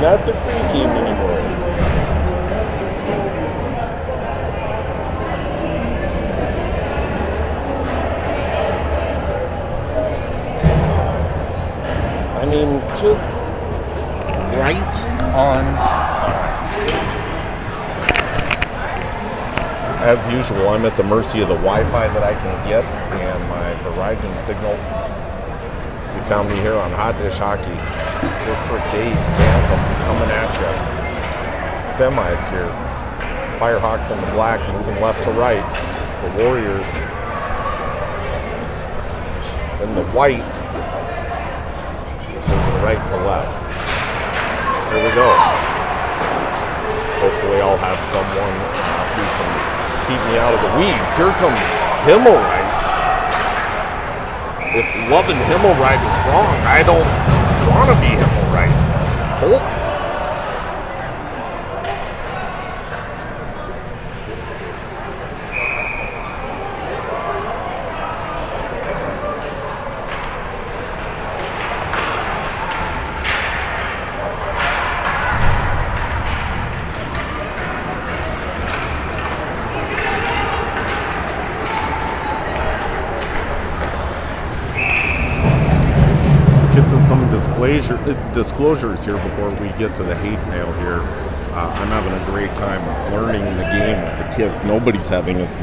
Not the free game anymore. I mean, just right on time. As usual, I'm at the mercy of the Wi-Fi that I can get and my Verizon signal. You found me here on Hot Dish Hockey. District 8 Bantams coming at you. Semis here. Firehawks in the black moving left to right. The Warriors in the white moving right to left. Here we go. Hopefully I'll have someone who can keep me out of the weeds. Here comes Himmelreich. If loving Himmelreich is wrong, I don't want to be Himmelreich. Colt. Some disclosures here before we get to the hate mail here. I'm having a great time learning the game with the kids. Nobody's having as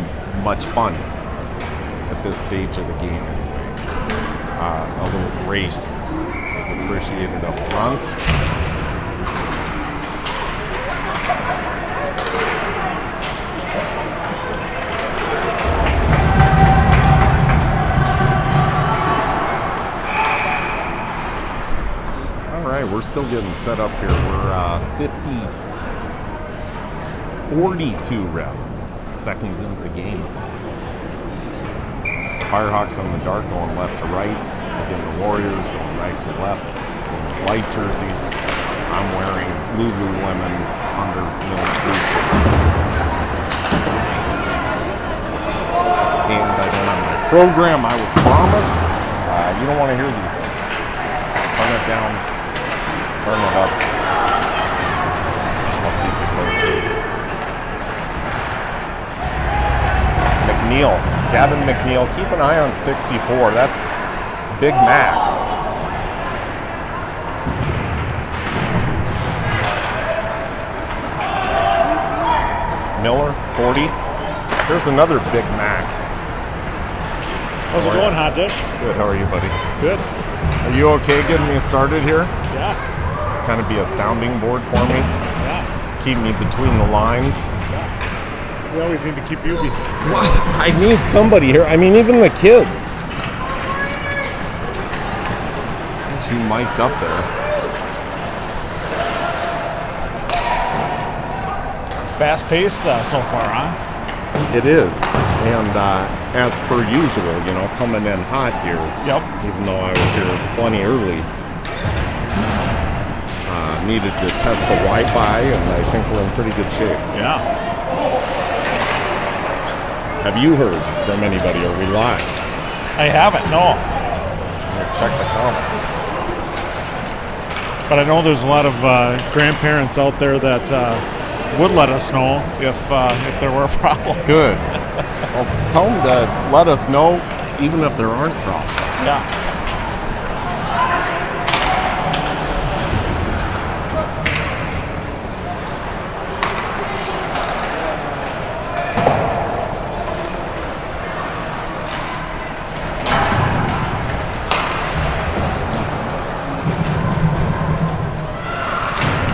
much fun at this stage of the game anyway. A little grace is appreciated up front. We're still getting set up here. We're 42 seconds into the game. Firehawks on the dark going left to right. Again, the Warriors going right to left. White jerseys. I'm wearing Lululemon under Mills Street. And I don't have my program I was promised. You don't want to hear these things. Turn it down. Turn it up. I'll keep you posted. McNeil. Gavin McNeil. Keep an eye on 64. That's Big Mac. Miller, 40. Here's another Big Mac. How's it going, Hot Dish? Good. How are you, buddy? Good. Are you okay getting me started here? Yeah. Kind of be a sounding board for me. Yeah. Keep me between the lines. Yeah. We always need to keep you busy. What? I need somebody here. I mean, even the kids. Aren't you mic'd up there? Fast pace so far, huh? It is. And as per usual, coming in hot here. Yep. Even though I was here plenty early. Needed to test the Wi-Fi, and I think we're in pretty good shape. Yeah. Have you heard from anybody? Are we live? I haven't, no. Check the comments. But I know there's a lot of grandparents out there that would let us know if there were problems. Good. Well, tell them to let us know even if there aren't problems. Yeah.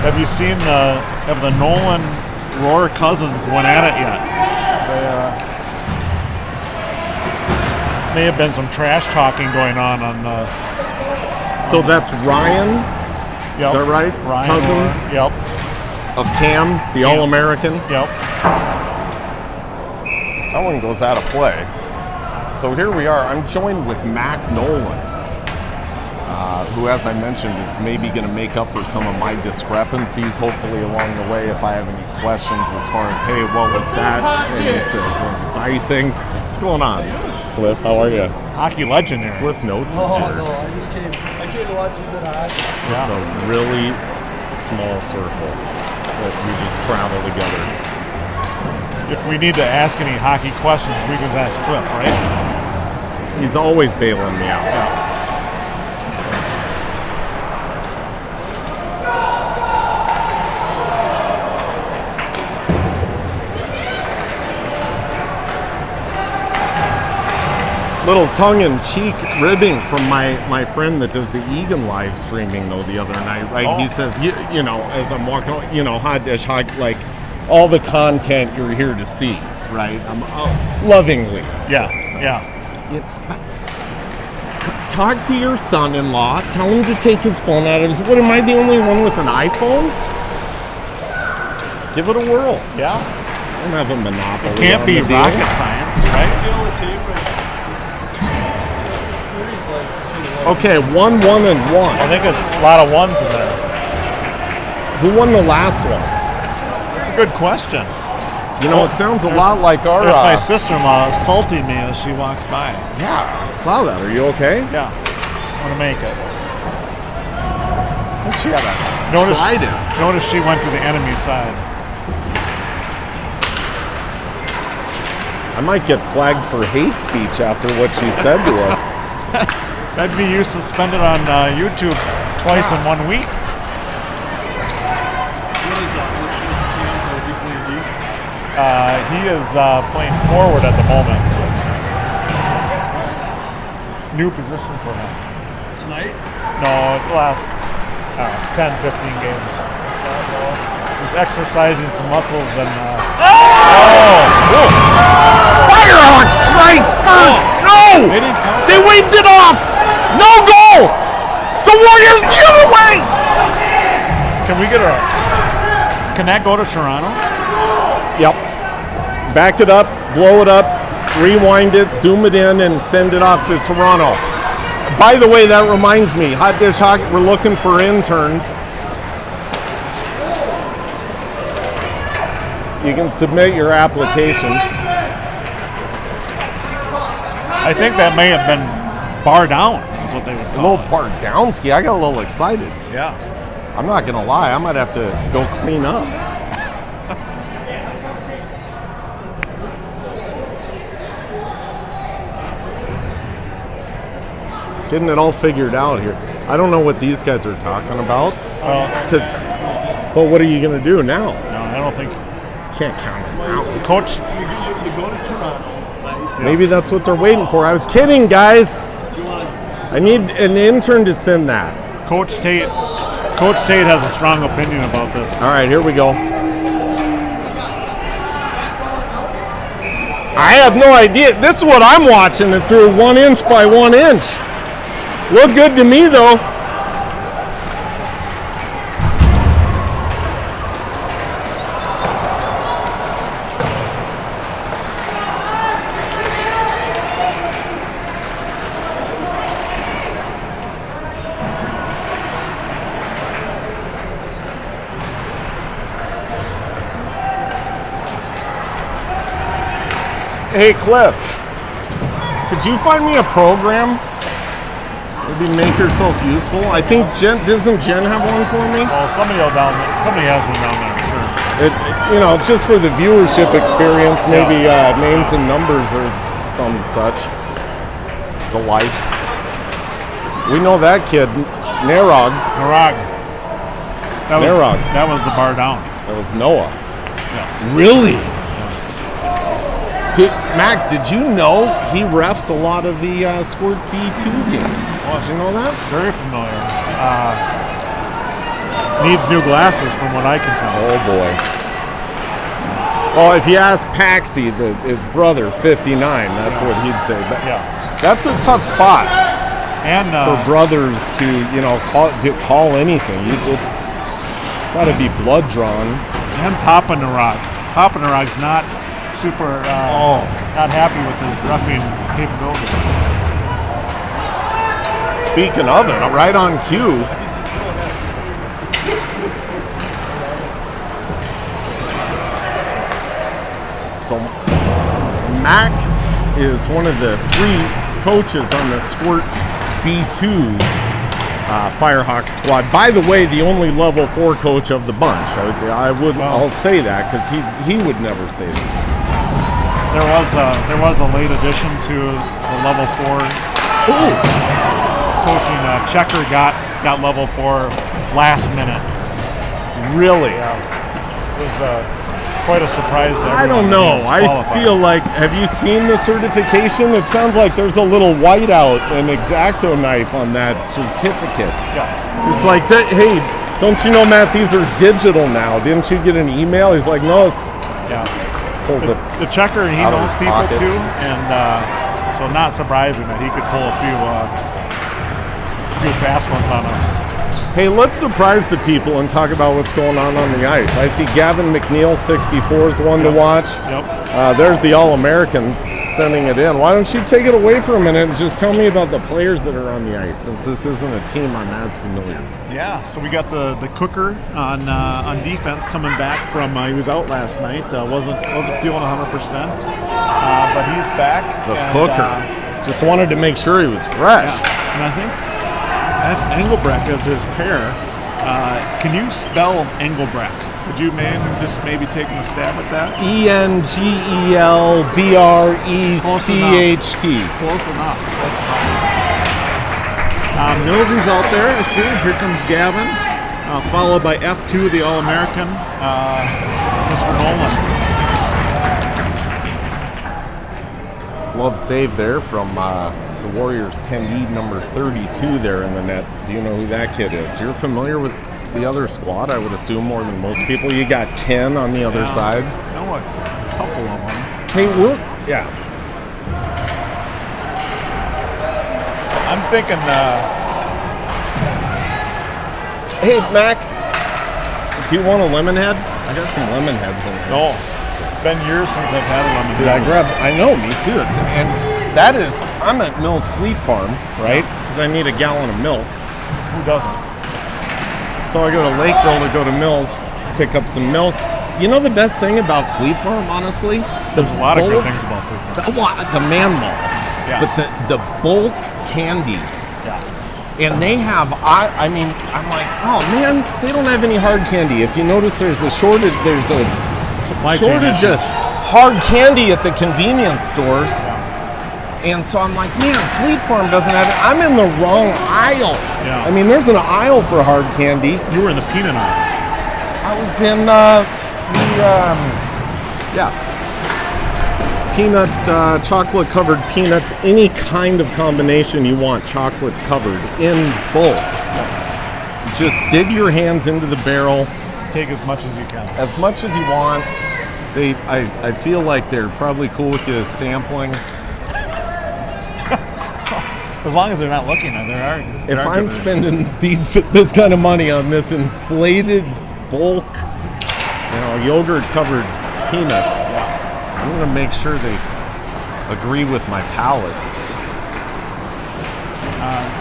Have you seen have the Nolan Roar cousins went at it yet? May have been some trash talking going on So that's Ryan. Yep. Is that right? Ryan cousin. Roar. Yep. Of Cam, the All-American. Yep. That one goes out of play. So here we are. I'm joined with Mac Nolan, who, as I mentioned, is maybe going to make up for some of my discrepancies, hopefully along the way, if I have any questions as far as, hey, what was that? And he says, it's icing. What's going on? Cliff, how are you? Hockey legend there. Cliff Notes is Oh, here. no, I came to watch you good hockey. Just a really a small circle that we just travel together. If we need to ask any hockey questions, we can ask Cliff, right? He's always bailing me out. Yeah. Little tongue-in-cheek ribbing from my friend that does the Eagan live streaming though the other night, right? Oh. He says, you know, as I'm walking, hot dish, like all the content you're here to see, right? I'm lovingly. Yeah, So, yeah. but talk to your son-in-law. Tell him to take his phone out of his. What, am I the only one with an iPhone? Give it a whirl. Yeah. I don't have a monopoly. Can't on be the deal. rocket science, right? Okay, 1, 1, and 1. I think it's a lot of ones in there. Who won the last one? That's a good question. You know, it sounds a lot like our. There's my sister-in-law assaulting me as she walks by. Yeah, I saw that. Are you okay? Yeah, I'm gonna make it. She had a trident. Notice she went to the enemy side. I might get flagged for hate speech after what she said to us. That'd be you suspended on YouTube twice in 1 week. What is that? What's camp? Is he playing D? He is playing forward at the moment. New position for him. Tonight? No, the last 10, 15 games. He's exercising some muscles and. Firehawks strike first! No! They waved it off! No goal! The Warriors the other way! Can that go to Toronto? Yep. Back it up, blow it up, rewind it, zoom it in, and send it off to Toronto. By the way, that reminds me, Hot Dish Hockey, we're looking for interns. You can submit your application. I think that may have been bar down, is what they would A call little Bardowski. I got a little excited. it. Yeah. I'm not gonna lie, I might have to go clean up. Getting it all figured out here. I don't know what these guys are talking about. But what are you gonna do now? No, I don't think. Can't count them out. Coach, You go to Toronto, right? Maybe that's what they're waiting for. I was kidding, guys. You want I need an intern to send that. Coach Tate has a strong opinion about this. All right, here we go. I have no idea. This is what I'm watching. It threw 1 inch by 1 inch. Looked good to me, though. Hey, Cliff, could you find me a program? Maybe make yourself useful. I think doesn't Jen have one for me? Well, somebody has one down there, I'm sure. Just for the viewership experience, maybe names and numbers or some such. The like. We know that kid, Narog. Narag. Narog. That was the bar down. That was Noah. Yes. Really? Mac, did you know he refs a lot of the Squirt B2 games? Did you know that? Very familiar. Needs new glasses from what I can tell. Oh boy. Well, if you ask Paxi, his brother, 59, that's what he'd say. But Yeah. that's a tough spot And for brothers to, call anything. It's got to be blood drawn. and Papa Narag. Papa Narag's not super not happy with his roughing capabilities. Speaking of it, right on cue. So Mac is one of the 3 coaches on the Squirt B2 Firehawks squad. By the way, the only level 4 coach of the bunch. I'll say that because he would never say that. There was a late addition to the level 4 coaching. Checker got level 4 last minute. Really? Yeah. It was quite a surprise to I everyone don't know. that he was I qualified. feel like, have you seen the certification? It sounds like there's a little whiteout and X-Acto knife on that certificate. Yes. It's like, hey, don't you know, Matt, these are digital now. Didn't you get an email? He's like, no, it's Yeah. pulls it. The checker, he out of knows his people pocket. too, and so not surprising that he could pull a few fast ones on us. Hey, let's surprise the people and talk about what's going on the ice. I see Gavin McNeil, 64, is one to watch. Yep. There's the All-American sending it in. Why don't you take it away for a minute and just tell me about the players that are on the ice, since this isn't a team I'm as familiar with. Yeah, so we got the cooker on defense coming back from he was out last night. Wasn't feeling 100%, but he's back. The and, cooker. Just wanted to make sure he was fresh. Yeah, and I think that's Engelbrecht as his pair. Can you spell Engelbrecht? Would you just maybe taking a stab at that? ENGELBRECHT. Close enough. Millsy's out there. I see. Here comes Gavin, followed by F2, the All-American, Mr. Nolan. Glove save there from the Warriors 10E number 32 there in the net. Do you know who that kid is? You're familiar with the other squad, I would assume, more than most people. You got Ken on the other side. I know a couple of them. Hey, yeah. I'm thinking, Hey, Mac, do you want a lemon head? I got some lemon heads in here. no, it's been years since I've had a lemon. See, I know, me too. And that is, I'm at Mills Fleet Farm, right? Because I need a gallon of milk. Who doesn't? So I go to Lakeville to go to Mills, pick up some milk. You know the best thing about Fleet Farm, honestly? There's a lot of good things about Fleet Farm. The man mall. Yeah. But the bulk candy. Yes. And they have, I mean, I'm like, oh man, they don't have any hard candy. If you notice, there's a shortage Supply chain of issues. hard candy at the convenience stores. And so I'm like, man, Fleet Farm doesn't have it. I'm in the wrong aisle. Yeah. I mean, there's an aisle for hard candy. You were in the peanut aisle. I was in peanut, chocolate covered peanuts, any kind of combination you want, chocolate covered in bulk. Yes. Just dig your hands into the barrel. Take as much as you can. As much as you want. I feel like they're probably cool with you sampling. As long as they're not looking at it, If I'm spending this kind of money on this inflated bulk, yogurt covered peanuts, I'm gonna make sure they agree with my palate.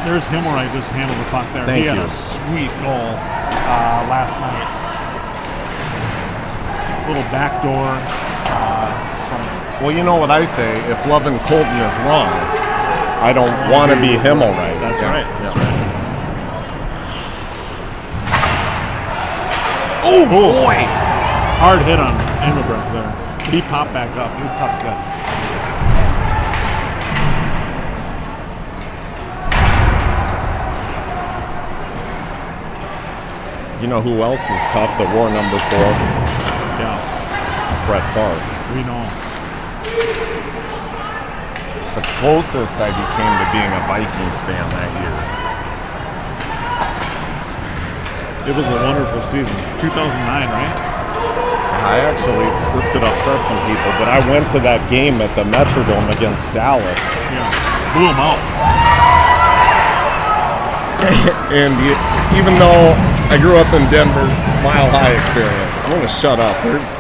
There's Himmelreich just handled the puck there. Thank he had you. a sweet goal last night. Little backdoor. Well, you know what I say, if Love and Colton is wrong, I don't want to be Himmelreich. That's right. That's right. Oh boy! Hard hit on Engelbrecht there. But he popped back up. He was a tough kid. You know who else was tough that wore number 4? Yeah. Brett Favre. We know. It's the closest I became to being a Vikings fan that year. It was a wonderful season. 2009, right? This could upset some people, but I went to that game at the Metrodome against Dallas. Yeah. Blew him out. And even though I grew up in Denver, Mile High experience, I'm going to shut up. There's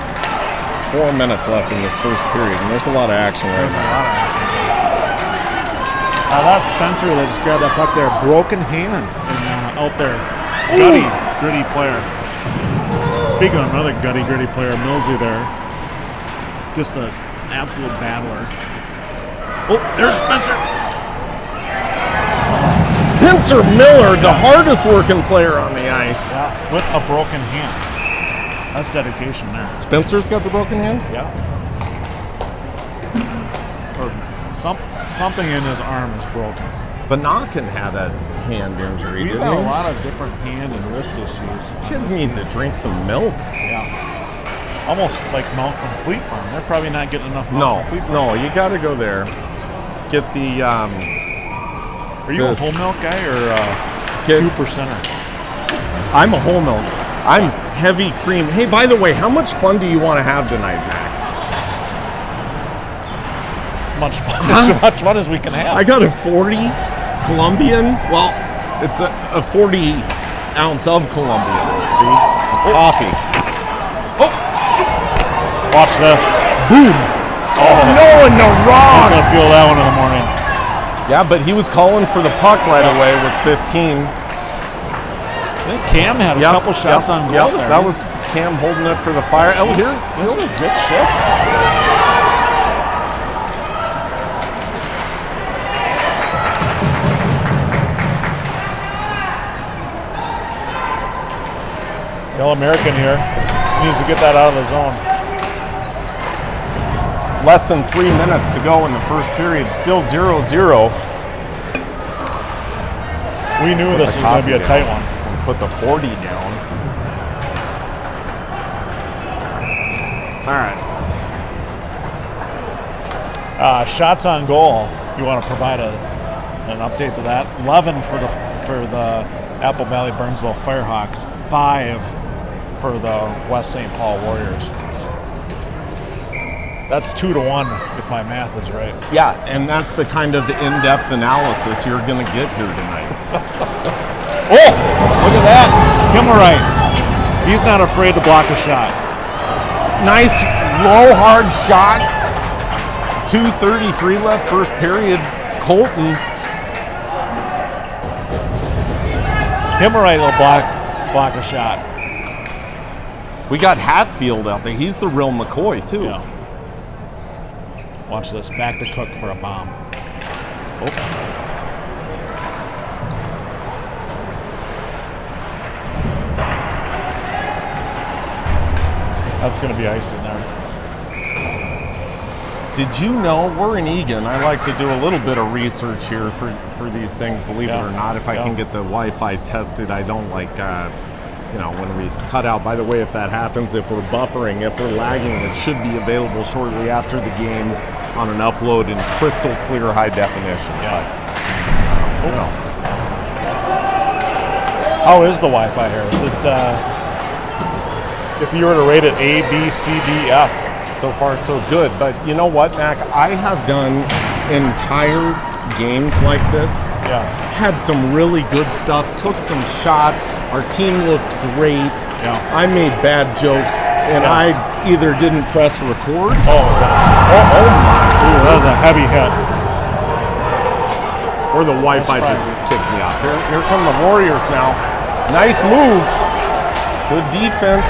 4 minutes left in this first period, and there's a lot of action right There's a now. lot of action. That's Spencer that just grabbed that puck there. Broken hand and out there. Gritty player. Speaking of another gritty player, Millsy there. Just an absolute battler. Oh, there's Spencer. Spencer Miller, the hardest working player on the ice. Yeah, with a broken hand. That's dedication there. Spencer's got the broken hand? Yeah. Or something in his arm is broken. Banakin had a hand injury, We've didn't had he? a lot of different hand and wrist issues. Kids need to drink some milk. Yeah. Almost like milk from Fleet Farm. They're probably not getting enough milk No, from Fleet Farm. no, you got to go there. Get the. Are you a this- whole milk guy or Get- 2%er? I'm a whole milk. I'm heavy cream. Hey, by the way, how much fun do you want to have tonight, Mac? As much fun, as much fun as we can have. I got a 40 Colombian. Well, it's a 40 ounce of Colombian. See, it's a coffee. Watch this. Boom. Oh no, in the I'm wrong. gonna feel that one in the morning. Yeah, but he was calling for the puck right away. It was 15. I think Cam had a couple shots on goal there. That was Cam holding it for the Fire. Oh, here it's Still still. a good shift. The All-American here needs to get that out of the zone. Less than 3 minutes to go in the first period. Still 0-0. We knew this was going to be a tight one. And put the 40 down. All right. Shots on goal. You want to provide an update to that? 11 for the Apple Valley Burnsville Firehawks. 5 for the West St. Paul Warriors. That's 2-1 if my math is right. Yeah, and that's the kind of in-depth analysis you're going to get here tonight. Oh, look at that. Himmerite. He's not afraid to block a shot. Nice, low, hard shot. 2:33 left, first period. Colton. Himmerite will block a shot. We got Hatfield out there. He's the real McCoy, too. Yeah. Watch this. Back to Cook for a bomb. Oh. That's going to be ice in there. Did you know we're in Eagan? I like to do a little bit of research here for these things, believe it or not. If I can get the Wi-Fi tested, I don't like, when we cut out. By the way, if that happens, if we're buffering, if we're lagging, it should be available shortly after the game on an upload in crystal clear high definition. Yeah. But, How is the Wi-Fi here? Is it, if you were to rate it A, B, C, D, F? so far, so good. But you know what, Mac? I have done entire games like this. Yeah. Had some really good stuff, took some shots. Our team looked great. Yeah. I made bad jokes, and I either didn't press record. Oh, goodness. Oh my. Ooh, that was a heavy hit. Or the Wi-Fi just kicked me off. Here come the Warriors now. Nice move. Good defense.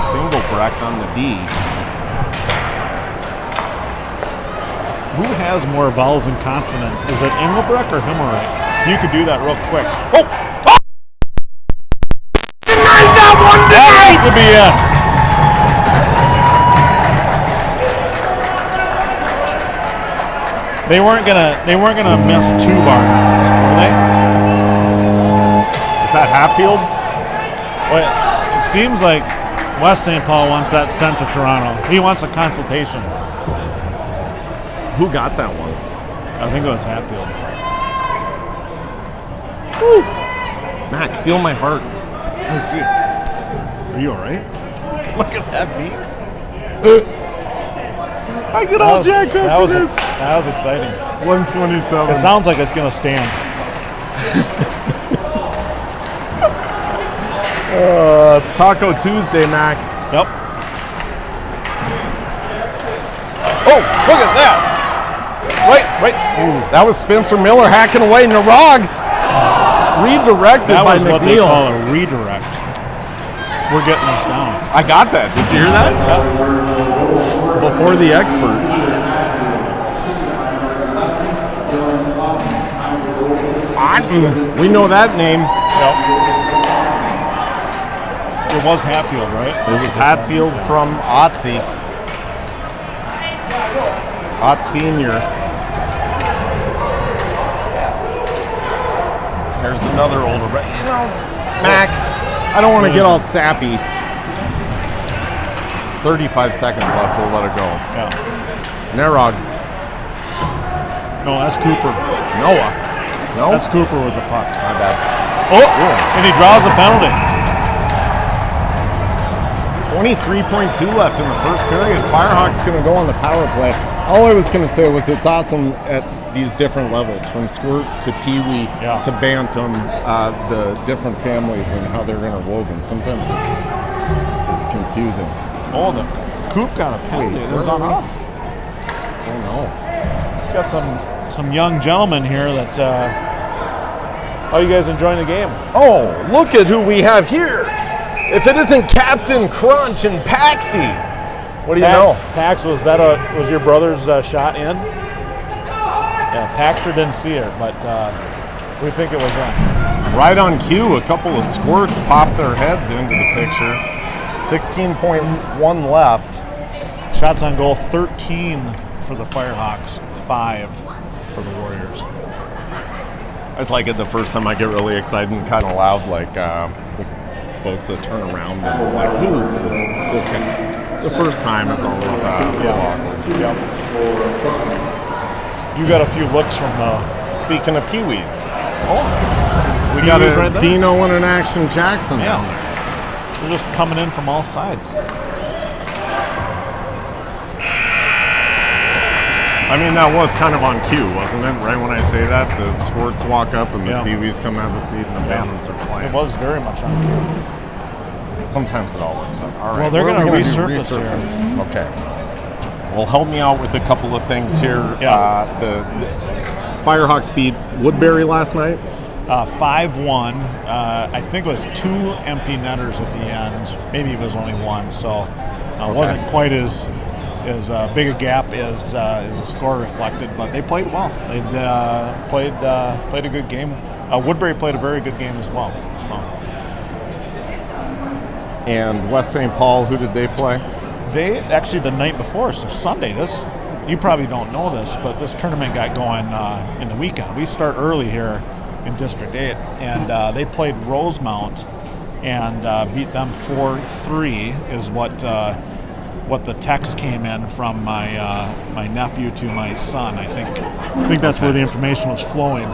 Single correct on the D. Who has more vowels and consonants? Is it Engelbrecht or Himmerite? You could do that real quick. Oh! That one That to be in. They weren't gonna miss 2 bar runs, were they? Is that Hatfield? Well, it seems like West St. Paul wants that sent to Toronto. He wants a consultation. Who got that one? I think it was Hatfield. Woo. Mac, feel my heart. I see. Are you all right? Look at that beat. I get all jacked up for this. That was exciting. 127. It sounds like it's gonna stand. It's Taco Tuesday, Mac. Yep. Oh, look at that. Right. Ooh, that was Spencer Miller hacking away. Narog redirected That by was what they McNeil. call a redirect. We're getting this down. I got that. Did you hear that? Before the expert. Otten. We know that name. Yep. It was Hatfield, right? It was Hatfield from Otzi. Ott Senior. There's another older, but Mac, I don't want to get all sappy. 35 seconds left. We'll let it go. Yeah. Narog. No, that's Cooper. Noah. No. That's Cooper with the puck. My bad. Oh, and he draws a penalty. 23.2 left in the first period. Firehawks going to go on the power play. All I was going to say was it's awesome at these different levels, from squirt to peewee to bantam, the different families and how they're interwoven. Sometimes it's confusing. Oh, the Coop got a penalty. It was on us. Oh no. Got some young gentlemen here that. How are you guys enjoying the game? Oh, look at who we have here. If it isn't Captain Crunch and Paxi. What do you know? Pax, was your brother's shot in? Yeah, Paxter didn't see it, but we think it was in. Right on cue, a couple of squirts popped their heads into the picture. 16.1 left. Shots on goal, 13 for the Firehawks, 5 for the Warriors. I just like it the first time I get really excited and kind of loud, like the folks that turn around and are like, who is this guy? The first time it's always a little awkward. Yep. You got a few looks from Speaking of peewees, we peewees got a right there. Dino and an Action Jackson down there. They're just coming in from all sides. I mean, that was kind of on cue, wasn't it? Right when I say that, the squirts walk up and the peewees come have a seat and the bantams are playing. It was very much on cue. Sometimes it all works out. All right. Well, they're going to resurface here. Okay. Well, help me out with a couple of things here. Yeah. The Firehawks beat Woodbury last night. 5-1. I think it was 2 empty netters at the end. Maybe it was only 1, so it wasn't quite as big a gap as the score reflected. But they played well. They played a good game. Woodbury played a very good game as well. So. And West St. Paul, who did they play? They actually the night before, so Sunday. You probably don't know this, but this tournament got going in the weekend. We start early here in District 8, and they played Rosemount and beat them 4-3. Is what the text came in from my nephew to my son. I think that's where the information was flowing.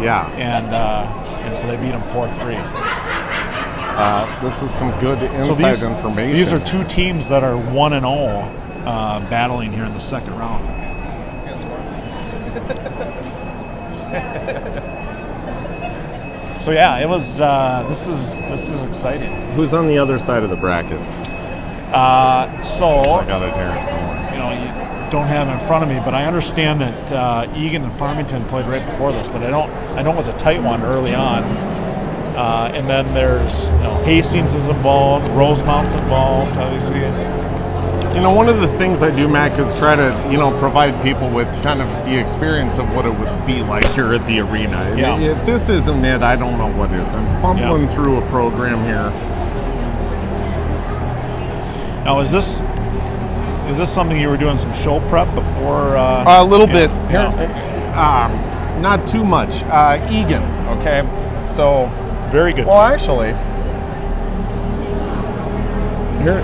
Yeah. And so they beat them 4-3. This is some good inside information. These are 2 teams that are 1-0 battling here in the second round. So yeah, it was. This is exciting. Who's on the other side of the bracket? I got it here somewhere. You don't have it in front of me, but I understand that Eagan and Farmington played right before this, but I know it was a tight one early on. And then there's Hastings is involved, Rosemount's involved, obviously. One of the things I do, Mac, is try to provide people with kind of the experience of what it would be like here at the arena. Yeah. If this isn't it, I don't know what is. I'm fumbling through a program here. Now, is this something you were doing some show prep before? A little bit. Not too much. Eagan. Okay, so. Very good. Well, actually,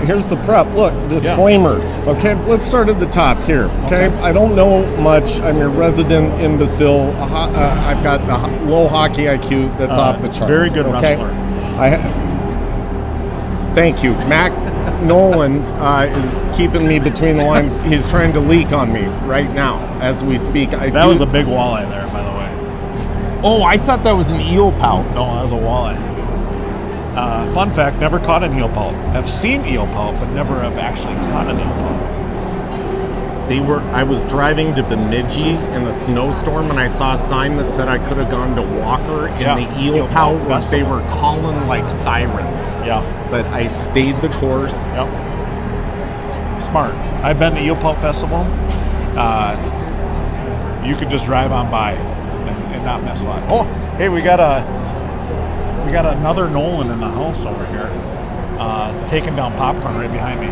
here's the prep. Look, disclaimers. Yeah. Okay, let's start at the top here. Okay, I don't know much. I'm your resident imbecile. I've got a low hockey IQ that's off the charts. Very good wrestler. Thank you, Mac. Nolan is keeping me between the lines. He's trying to leak on me right now as we speak. That was a big walleye there, by the way. Oh, I thought that was an eel pout. No, that was a walleye. Fun fact, never caught an eel pout. I've seen eel pout, but never have actually caught an eel pout. I was driving to Bemidji in a snowstorm, and I saw a sign that said I could have gone to Walker in the eel pout, which they were calling like sirens. Yeah. But I stayed the course. Yep. Smart. I've been to Eel Pout Festival. You could just drive on by and not mess a lot. Oh, Hey, we got another Nolan in the house over here, taking down popcorn right behind me.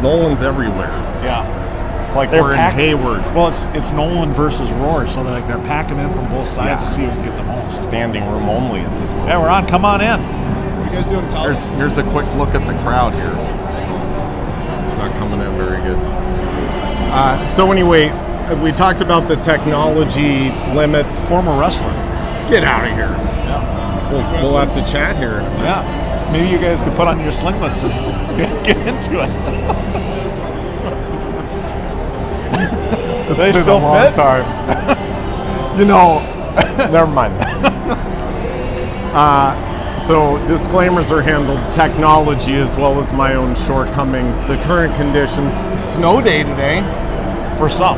Nolan's everywhere. Yeah, It's like They're we're packed- in Hayward. well, it's Nolan versus Roar, so they're packing in from both sides to see who can get the most. Standing room only at this point. Yeah, we're on. Come on in. What are you guys doing, college? Here's a quick look at the crowd here. Not coming in very good. So anyway, we talked about the technology limits. Former wrestler. Get out of here. Yeah. We'll have to chat here. Yeah. Maybe you guys could put on your slinglets and get into it. They still fit? time. You know, never mind. So disclaimers are handled. Technology as well as my own shortcomings. The current conditions. Snow day today. For some.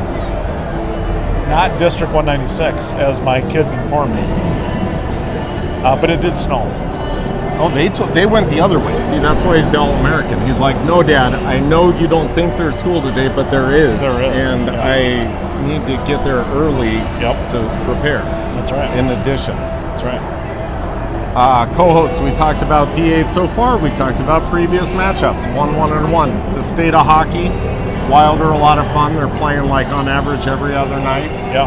Not District 196, as my kids informed me. But it did snow. Oh, they went the other way. See, that's why he's the All-American. He's like, no, Dad, I know you don't think there's school today, but there is. There is, And yeah. I need to get there early to prepare. That's right. In addition. That's right. Co-hosts, we talked about D8 so far. We talked about previous matchups. 1-1-1. The state of hockey. Wild are a lot of fun. They're playing like on average every other night. Yeah.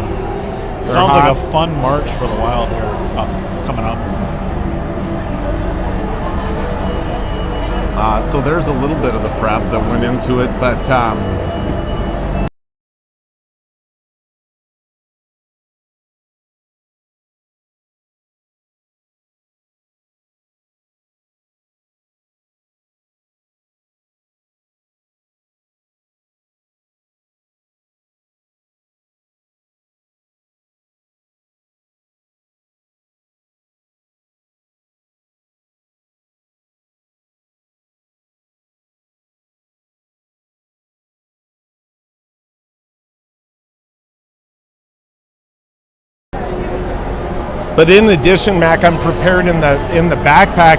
Sounds like a fun March for the Wild here coming up. So there's a little bit of the prep that went into it, but in addition, Mac, I'm prepared in the backpack.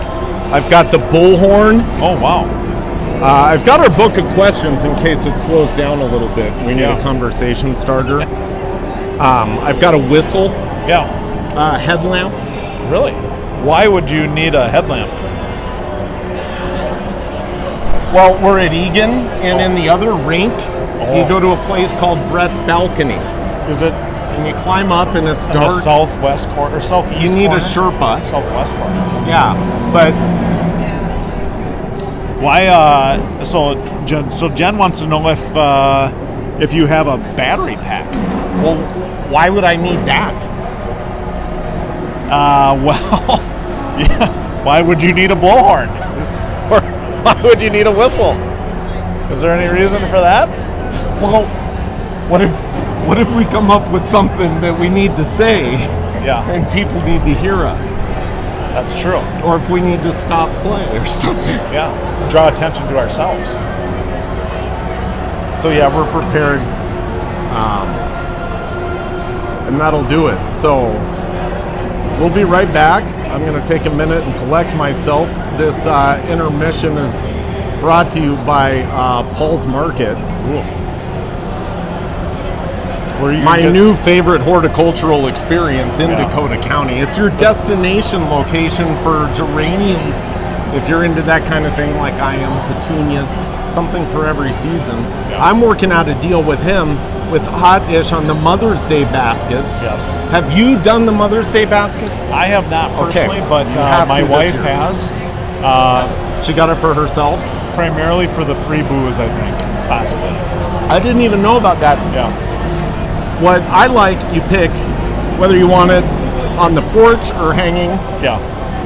I've got the bullhorn. Oh, wow. I've got our book of questions in case it slows down a little bit. We need a conversation starter. I've got a whistle. Yeah. Headlamp. Really? Why would you need a headlamp? Well, we're at Eagan, and in the other rink, you go to a place called Brett's Balcony. Is it And you climb up, and it's in the dark. southwest corner or southeast? You need corner? a Sherpa. Southwest corner. Yeah, but Why? So Jen wants to know if you have a battery pack. well, why would I need that? Well, yeah. Why would you need a bullhorn? Or why would you need a whistle? Is there any reason for that? Well, what if we come up with something that we need to say, Yeah, and people need to hear us, that's true. or if we need to stop play or something? Yeah, draw attention to ourselves. So yeah, we're prepared, and that'll do it. So we'll be right back. I'm going to take a minute and collect myself. This intermission is brought to you by Paul's Market. My new favorite horticultural experience in Dakota County. It's your destination location for geraniums. If you're into that kind of thing like I am, petunias, something for every season. Yeah. I'm working out a deal with him with Hot Dish on the Mother's Day baskets. Yes. Have you done the Mother's Day basket? I have not personally, but You have my to this wife year. has. She got it for herself? Primarily for the free booze, I think, possibly. I didn't even know about that. Yeah. What I like, you pick whether you want it on the porch or hanging, Yeah.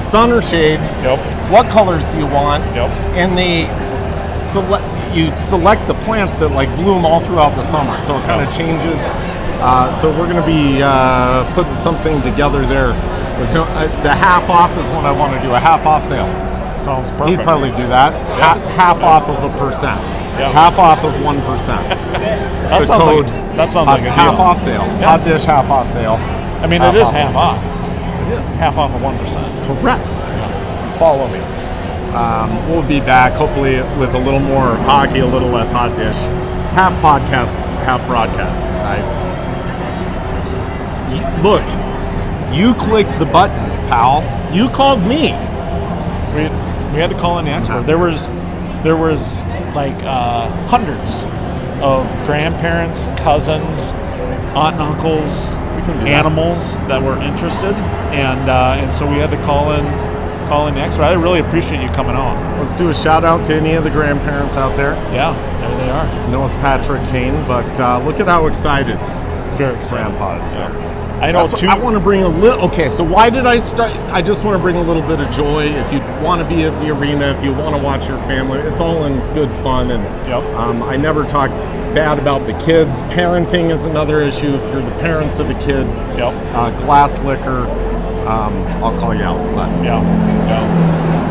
sun or shade. Yep. What colors do you want? Yep. And you select the plants that like bloom all throughout the summer, so it kind of changes. So we're going to be putting something together there. With him. The half off is what I want to do, a half off sale. Sounds perfect. He'd probably do that. Half off of 1%. Yeah. Half off of 1%. That The sounds code. that sounds like a half deal. off sale. Yeah. Hot Dish half off sale. I mean, it is half off. It is. Half off of 1%. Correct. Follow me. We'll be back hopefully with a little more hockey, a little less Hot Dish. Half podcast, half broadcast. Look, you clicked the button, pal. You called me. We had to call in the expert. There was like hundreds of grandparents, cousins, aunt and uncles, animals that were interested, and so we had to call in the expert. I really appreciate you coming on. Let's do a shout out to any of the grandparents out there. Yeah, there they are. I know it's Patrick Kane, but look at how excited Very excited. Grandpa is there. I know too. I want to bring a little. Okay, so why did I start? I just want to bring a little bit of joy. If you want to be at the arena, if you want to watch your family, it's all in good fun. And I never talk bad about the kids. Parenting is another issue. If you're the parents of a kid, glass liquor, I'll call you out. But.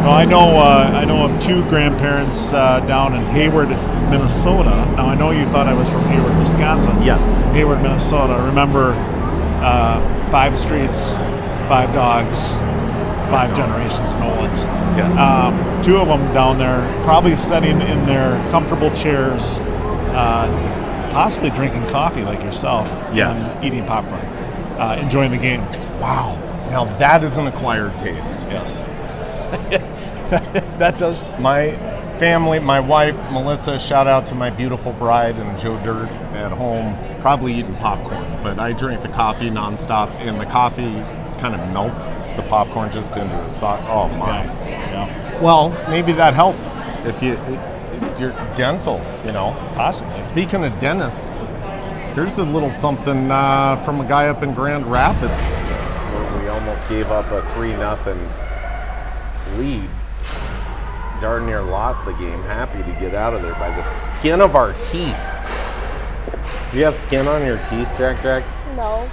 No, I know of two grandparents down in Hayward, Minnesota. Now I know you thought I was from Hayward, Wisconsin. Yes. Hayward, Minnesota. I remember 5 streets, 5 dogs, 5 generations of Nolans. Yes. 2 of them down there, probably sitting in their comfortable chairs, possibly drinking coffee like yourself. Yes. And eating popcorn, enjoying the game. Wow. Now that is an acquired taste. Yes. That does. My family, my wife, Melissa, shout out to my beautiful bride, and Joe Dirt at home, probably eating popcorn, but I drink the coffee nonstop, and the coffee kind of melts the popcorn just into a sauce. Oh my. Yeah. Well, maybe that helps if you're dental, Possibly. Speaking of dentists, here's a little something from a guy up in Grand Rapids. We almost gave up a 3-0 lead. Darn near lost the game. Happy to get out of there by the skin of our teeth. Do you have skin on your teeth, Jack? No.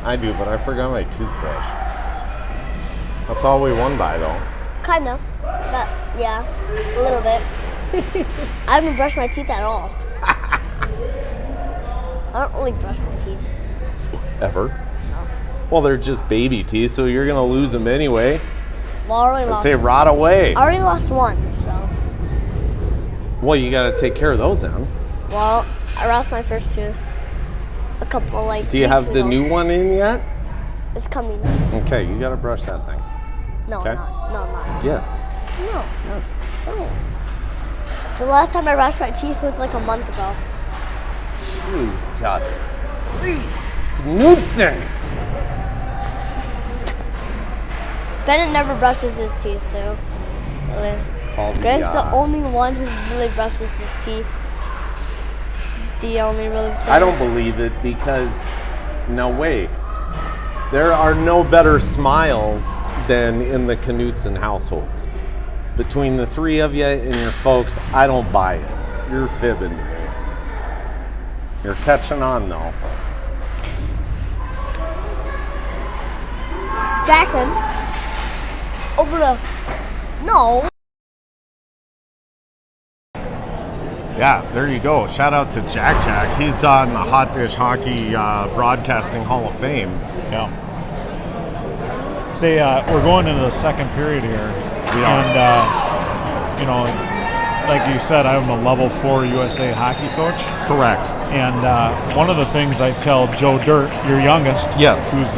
I do, but I forgot my toothbrush. That's all we won by, though. Kind of. But, yeah, a little bit. I haven't brushed my teeth at all. I don't really brush my teeth. Ever? No. Well, they're just baby teeth, so you're going to lose them anyway. Well, I already Let's lost say rot away. I already lost one, so. Well, you got to take care of those then. Well, I lost my first tooth. A couple, Do you weeks have the ago. new one in yet? It's coming. Okay, you got to brush that thing. No, Okay. No, I'm not. Yes. No. Yes. No. The last time I brushed my teeth was like a month ago. You just beast. Nuisance. Bennett never brushes his teeth, though. Really. Grant's the only one who really brushes his teeth. It's the only really thing. I don't believe it because, no wait, there are no better smiles than in the Knutson household. Between the 3 of you and your folks, I don't buy it. You're fibbing to me. You're catching on though. Jackson. Over the. No. Yeah, there you go. Shout out to Jack. He's on the Hot Dish Hockey Broadcasting Hall of Fame. Yeah. Say, we're going into the second period here. We are. And, like you said, I'm a level 4 USA hockey coach. Correct. And one of the things I tell Joe Dirt, your youngest, Yes. who's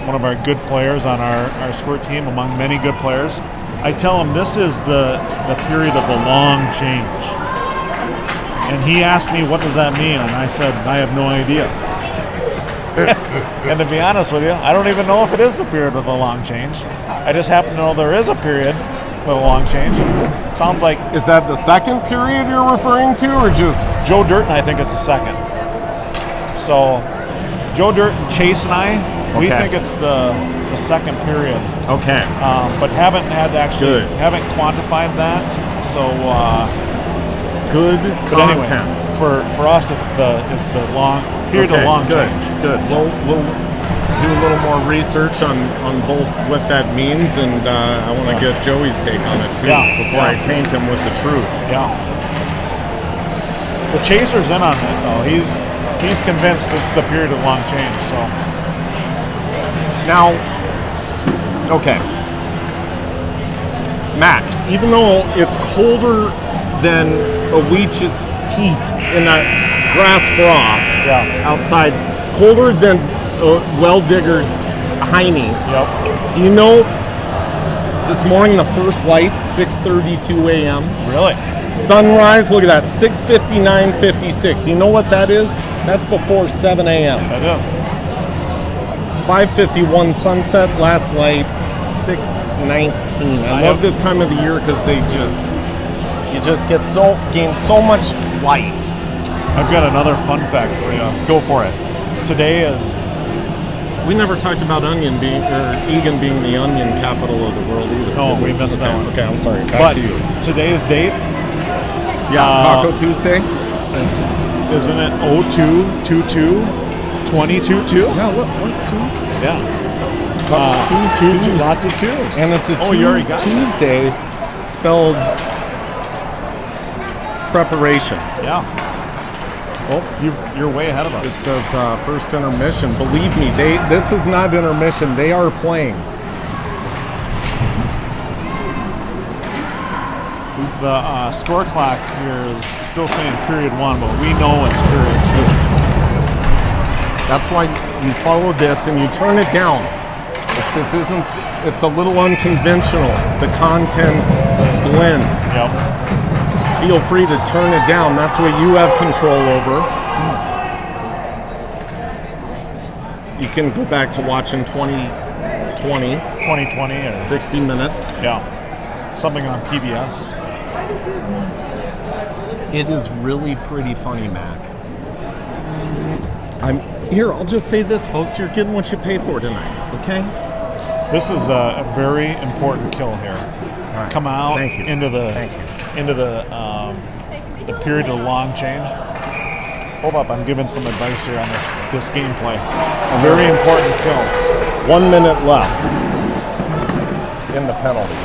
one of our good players on our squirt team, among many good players, I tell him this is the period of the long change. And he asked me, what does that mean? And I said, I have no idea. And to be honest with you, I don't even know if it is a period of a long change. I just happen to know there is a period with a long change. And sounds like... Is that the second period you're referring to, or just... Joe Dirt and I think it's the second. So, Joe Dirt and Chase and I, we think it's the second period. Okay. But haven't haven't quantified that. So... Good But content. anyway, for us, it's the long period of long change. Good. We'll do a little more research on both what that means, and I want to get Joey's take on it too before I taint him with the truth. Yeah. The Chaser's in on it though. He's convinced it's the period of long change. So now, okay, Mac. Even though it's colder than a Weech's teat in that grass bra outside colder than Well Digger's Heine. Yep. Do you know this morning the first light, 6:32 a.m.? Really? Sunrise, look at that, 6:59:56. You know what that is? That's before 7 a.m. That is. 5:51 sunset, last light, 6:19. I love this time of the year because you just gain so much light. I've got another fun fact for you. Go for it. Today is. We never talked about Eagan being the onion capital of the world either. No, we missed that one. Okay, I'm sorry. Back But to you. today's date. Yeah, Taco Tuesday. Isn't it 02/22/2022? Yeah, look, two. Yeah. Two. Lots of twos. And it's a you already got Tuesday spelled preparation. Yeah. Well, you're way ahead of It us. says first intermission. Believe me, this is not intermission. They are playing. The score clock here is still saying period 1, but we know it's period 2. That's why you follow this and you turn it down. If this isn't, it's a little unconventional. The content blend. Yep. Feel free to turn it down. That's what you have control over. You can go back to watching 2020, 2020 or 60 minutes. yeah, something on PBS. It is really pretty funny, Mac. I'll just say this, folks. You're getting what you pay for tonight, okay? This is a very important kill here. All right. Come out Thank you. into the Thank you. the period of long change. Hold up, I'm giving some advice here on this gameplay. A very important kill. 1 minute left in the penalty.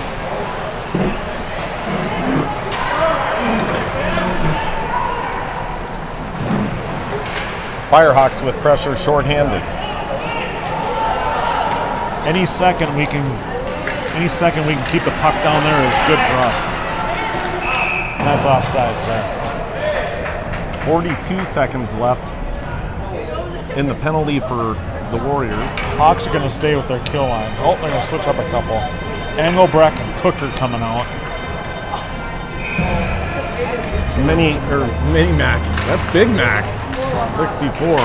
Firehawks with pressure shorthanded. Any second we can keep the puck down there is good for us. And that's offside, sir. 42 seconds left in the penalty for the Warriors. Hawks are going to stay with their kill line. Oh, they're going to switch up a couple. Engelbrecht and Cook are coming out. Mini Mac. That's Big Mac. 64.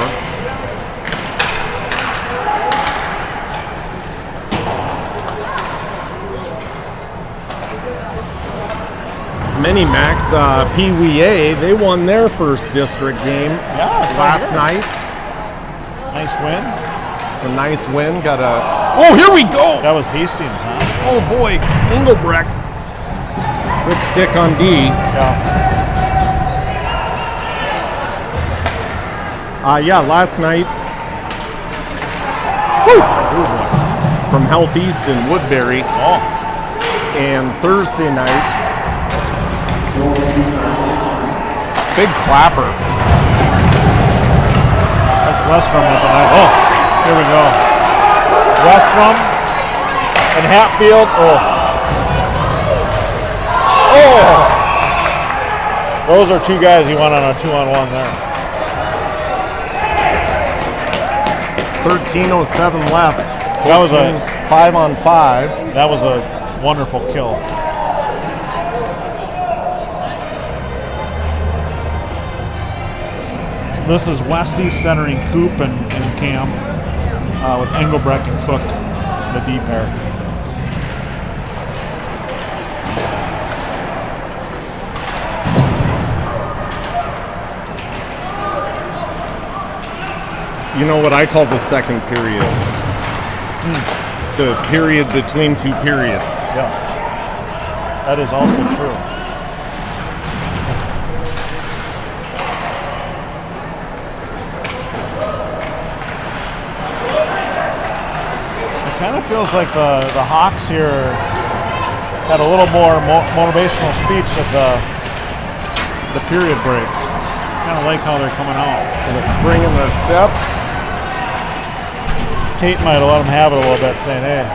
Mini Macs, Pee Wee A, they won their first district game last night. Nice win. It's a nice win. Oh, here we go! That was Hastings, huh? Oh boy, Engelbrecht. Good stick on D. Yeah. Last night. Woo! From Health East in Woodbury. Oh. And Thursday night. Big clapper. That's Westrom with the night. Oh, here we go. Westrom and Hatfield. Oh. Those are two guys you want on a 2-on-1 there. 13:07 left. That was 5-on-5. That was a wonderful kill. This is Westy centering Coop and Cam with Engelbrecht and Cook, the D pair. You know what I call the second period? The period between two periods. Yes, that is also true. It kind of feels like the Hawks here had a little more motivational speech at the period break. Kind of like how they're coming out. And a spring in their step. Tate might have let him have it a little bit, saying, hey.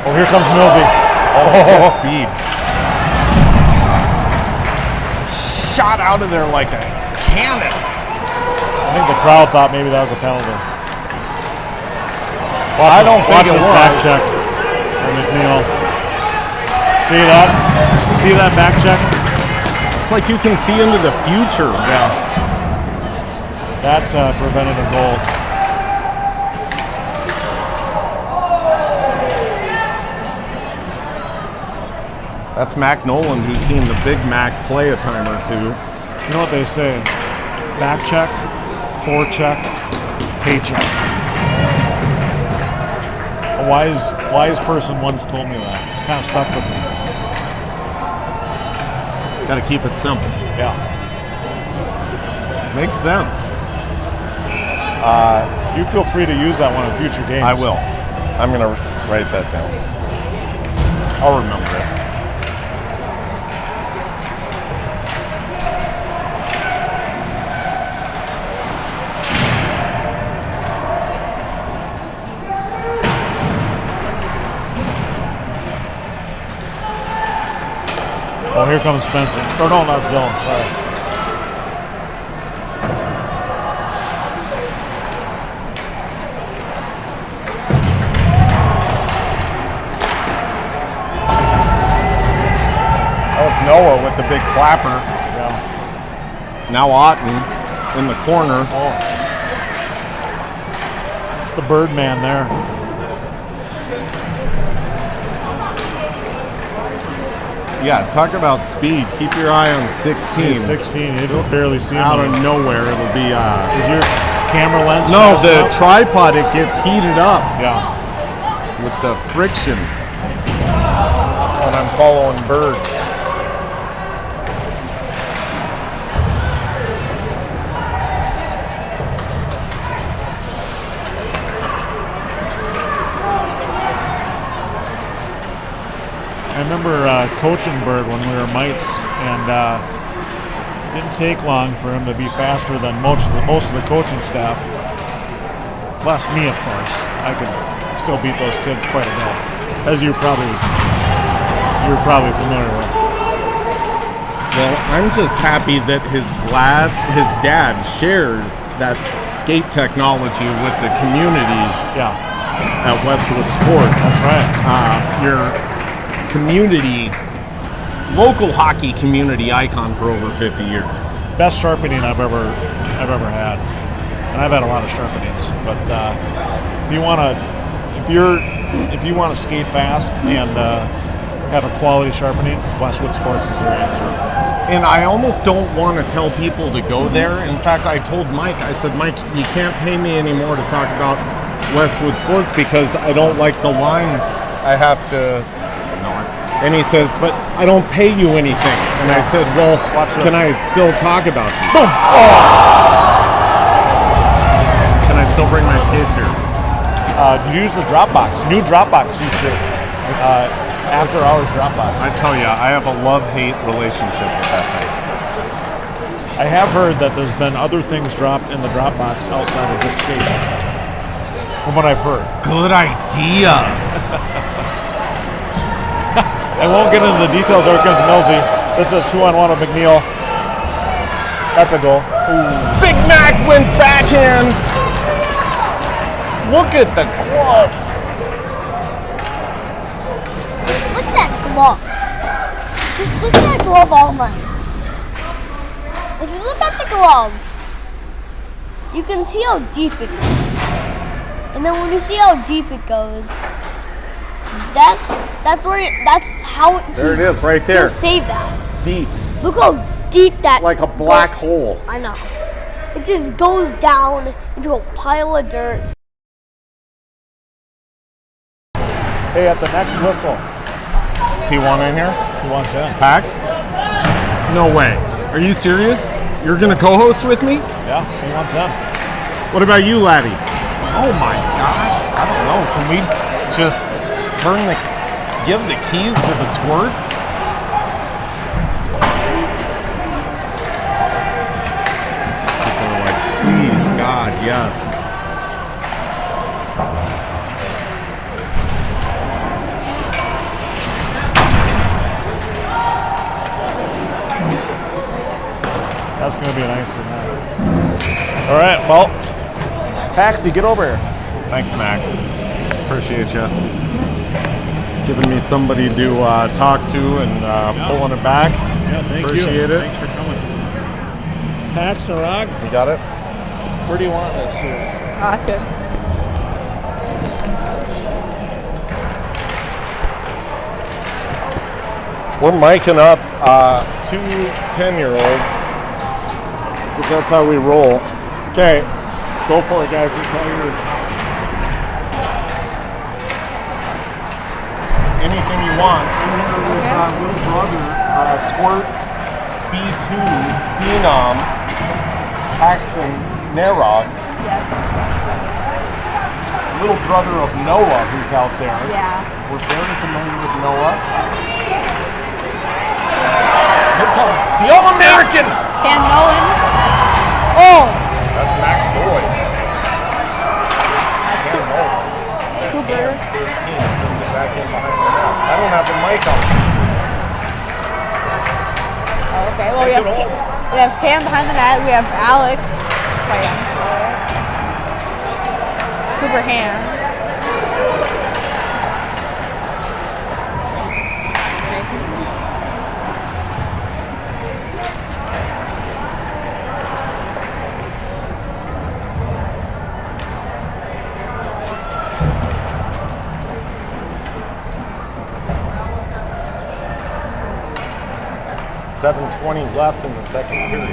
Oh, here comes Millsy. Oh, speed. Shot out of there like a cannon. think the crowd thought maybe that was a penalty. I don't think it Watch this was. back check from McNeil. See that? See that back check? It's like you can see into the future. Yeah. That prevented a goal. That's Mac Nolan, who's seen the Big Mac play a time or two. You know what they say? Back check, forecheck, paycheck. A wise person once told me that. It kind of stuck with me. Got to keep it simple. Yeah. Makes sense. You feel free to use that one in future games. I will. I'm going to write that down. I'll remember it. Oh, here comes Spencer. Or no, that's Dylan. Sorry. That was Noah with the big clapper. Yeah. Now Otten in the corner. Oh. It's the Birdman there. Yeah, talk about speed. Keep your eye on 16. He's 16. You don't barely see him. Out of nowhere, it'll be. Is your camera lens? No, fast the enough? tripod, it gets heated up Yeah. with the friction when I'm following Bird. I remember coaching Bird when we were mites, and it didn't take long for him to be faster than most of the coaching staff. Plus me, of course. I could still beat those kids quite a bit, as you're probably familiar with. Well, I'm just happy that his dad shares that skate technology with the community Yeah, at Westwood Sports. that's right. Your community, local hockey community icon for over 50 years. Best sharpening I've ever had, and I've had a lot of sharpenings. But if you want to skate fast and have a quality sharpening, Westwood Sports is your answer. And I almost don't want to tell people to go there. In fact, I told Mike, I said, Mike, you can't pay me anymore to talk about Westwood Sports because I don't like the lines I have to. And he says, but I don't pay you anything. And I said, well, can I still talk about you? Boom! Can I still bring my skates here? You use the Dropbox, new Dropbox feature. After hours Dropbox. I tell you, I have a love-hate relationship with that thing. I have heard that there's been other things dropped in the Dropbox outside of just skates. From what I've heard. Good idea. I won't get into the details. There comes Millsy. This is a 2-on-1 with McNeil. That's a goal. Ooh. Big Mac went backhand. Look at the glove. Look at that glove. Just look at that glove all night. If you look at the glove, you can see how deep it goes. And then when you see how deep it goes, that's how There it is, right there. Just save that. Deep, Look how deep that like a black hole. I know. It just goes down into a pile of dirt. Hey, at the next whistle, Does he want in here? he wants in. Pax? No way. Are you serious? You're gonna co-host with me? Yeah, he wants in. What about you, laddie? Oh my gosh. I don't know. Can we just give the keys to the squirts? People are like, please, God, yes. That's going to be a nice one. All right, well, Paxi, get over here. Thanks, Mac. Appreciate you giving me somebody to talk to and pulling it back. Yeah, thank Appreciate you. it. Thanks for coming. Pax, Narag, You got it? where do you want this here? Oh, that's good. We're miking up 2 10-year-olds because that's how we roll. Okay, go for it, guys. It's all yours. Anything you want. I'm here with Okay. little brother, Squirt B2 Phenom Paxton Narog, Yes. little brother of Noah who's out there. Yeah. We're very familiar with Noah. Here comes the All-American! Cam Nolan. Oh! That's Max Boyd. That's Cam Nolan. Cooper. 13 sends it back in behind the net. I don't have the mic on. Oh, okay. Well, Take it all. we have Cam behind the net. We have Alex fighting for Cooper Ham. 7:20 left in the second period.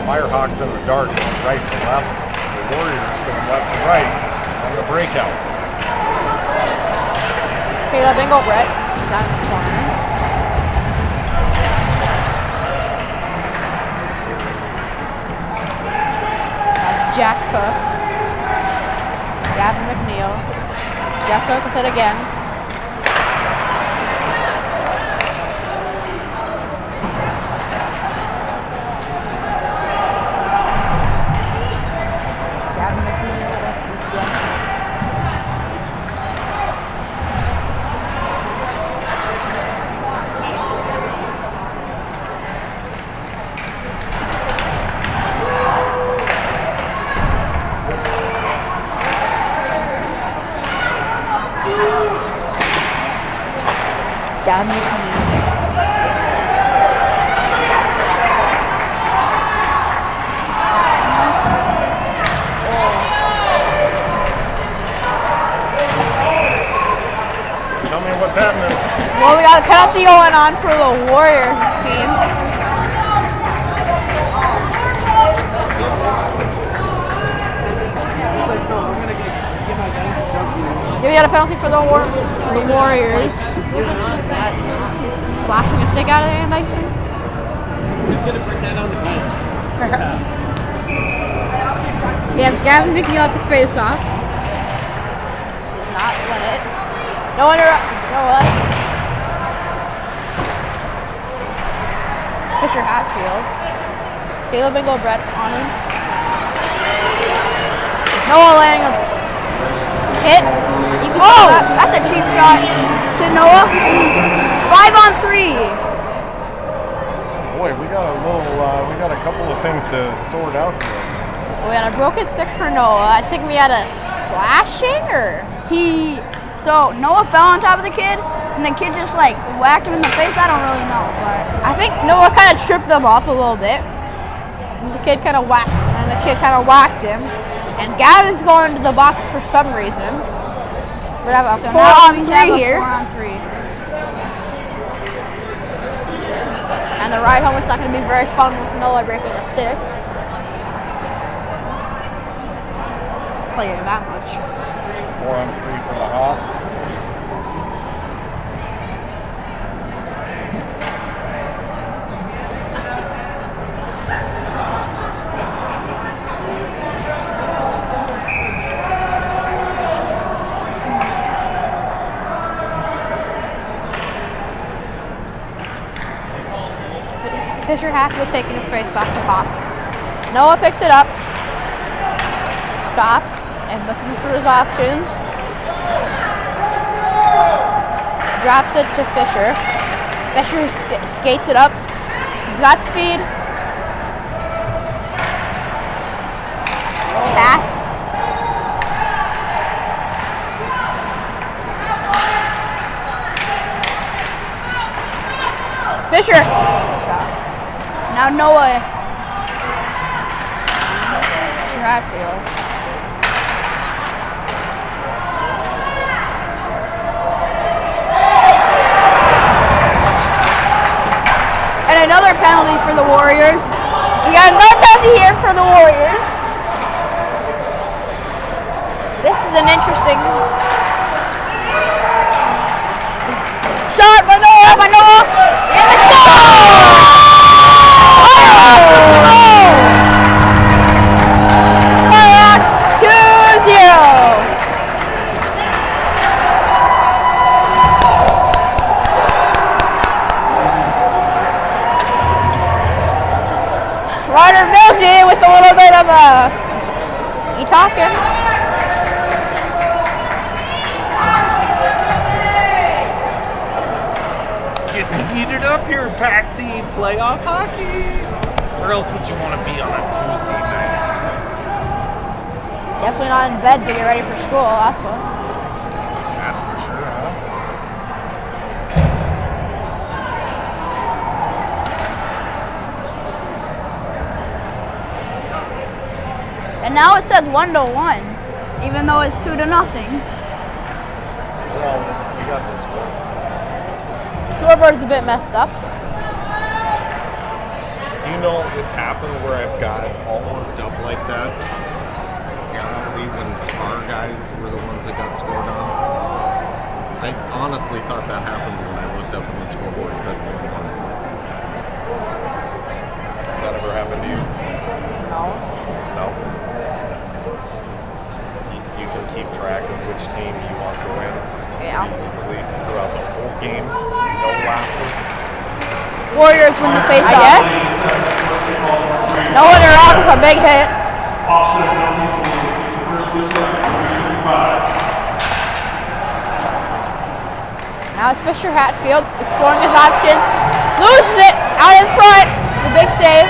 Firehawks in the dark, going right to left. The Warriors going left to right on the breakout. Caleb Engelbrecht's down in the corner. That's Jack Cook. Gavin McNeil. Jack Cook with it again. Gavin McNeil with this again. Gavin McNeil. Tell me what's happening. Well, we got a penalty going on for the Warriors, it seems. Yeah, we got a penalty for the Warriors. Slashing a stick out of the hand, I think. He's going to bring that on the bench. We have Gavin McNeil at the face-off. Does not win it. No what? Fisher Hatfield. Caleb Engelbrecht on him. Noah landing a hit. Oh, that's a cheap shot to Noah. 5-on-3. Boy, we got a couple of things to sort out here. We had a broken stick for Noah. I think we had a slashing or So Noah fell on top of the kid, and the kid just like whacked him in the face. I don't really know, but I think Noah kind of tripped them up a little bit. And the kid kind of whacked him. And Gavin's going into the box for some reason. We're gonna have a so now we have 4-on-3 a here. 4-on-3. And the ride home is not going to be very fun with Noah breaking a stick. I'll tell you that much. 4-on-3 for the Hawks. Fisher Hatfield taking a face off the box. Noah picks it up, stops, and looking for his options. Drops it to Fisher. Fisher skates it up. He's got speed. pass. Fisher. Shot. Now Noah. Fisher Hatfield. And another penalty for the Warriors. We got another penalty here for the Warriors. This is an interesting shot by Noah, and it's Firehawks 2-0. Ryder Millsy with a little bit of talking. Getting heated up here, Paxi. Playoff hockey. Where else would you want to be on a Tuesday night? Definitely not in bed to get ready for school, that's what. That's for sure, huh? And now it says 1-1, even though it's 2-0. Well, we got the score. Scoreboard's a bit messed up. Do you know it's happened where I've got all worked up like that? Apparently, when our guys were the ones that got scored on. I honestly thought that happened when I looked up on the scoreboard and said 1-1. Has that ever happened to you? No. No. You can keep track of which team you want to win. Yeah. Easily throughout the whole game. No lapses. Warriors win the face-off. I guess. No one around with a big hit. Now it's Fisher Hatfield exploring his options. Loses it out in front. The big save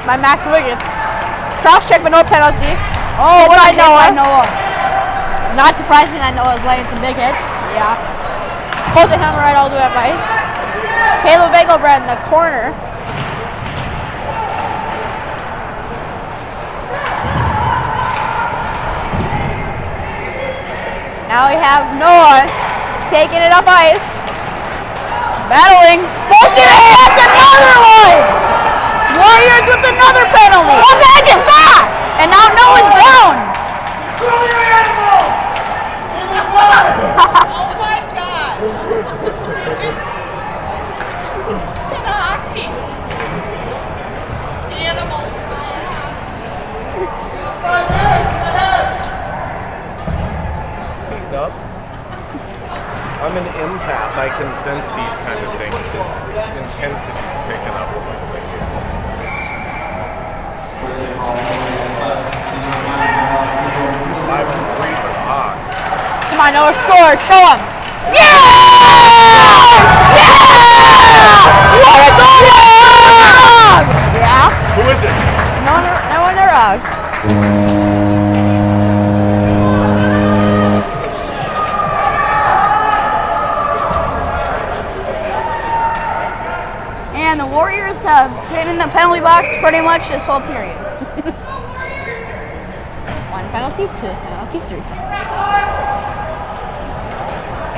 by Max Wiggins. Cross check, but no penalty. Oh, what by Noah. Not surprising that Noah's laying some big hits. Yeah. Colton Hammer right all the way up ice. Caleb Engelbrand in the corner. Now we have Noah taking it up ice. Battling. Posting it. That's another one. Warriors with another penalty. What the heck is that? And now Noah's down. Show your animals! Oh my God! Hockey. Animals. Heating up. I'm an empath. I can sense these kind of things. The intensity's picking up a little bit here. 5-3 for the Hawks. Come on, Noah scored. Show him. Yeah! Yeah! What a goal! Yeah. Who is it? Noah Narog. And the Warriors have been in the penalty box pretty much this whole period. 1 penalty, 2 penalty, 3.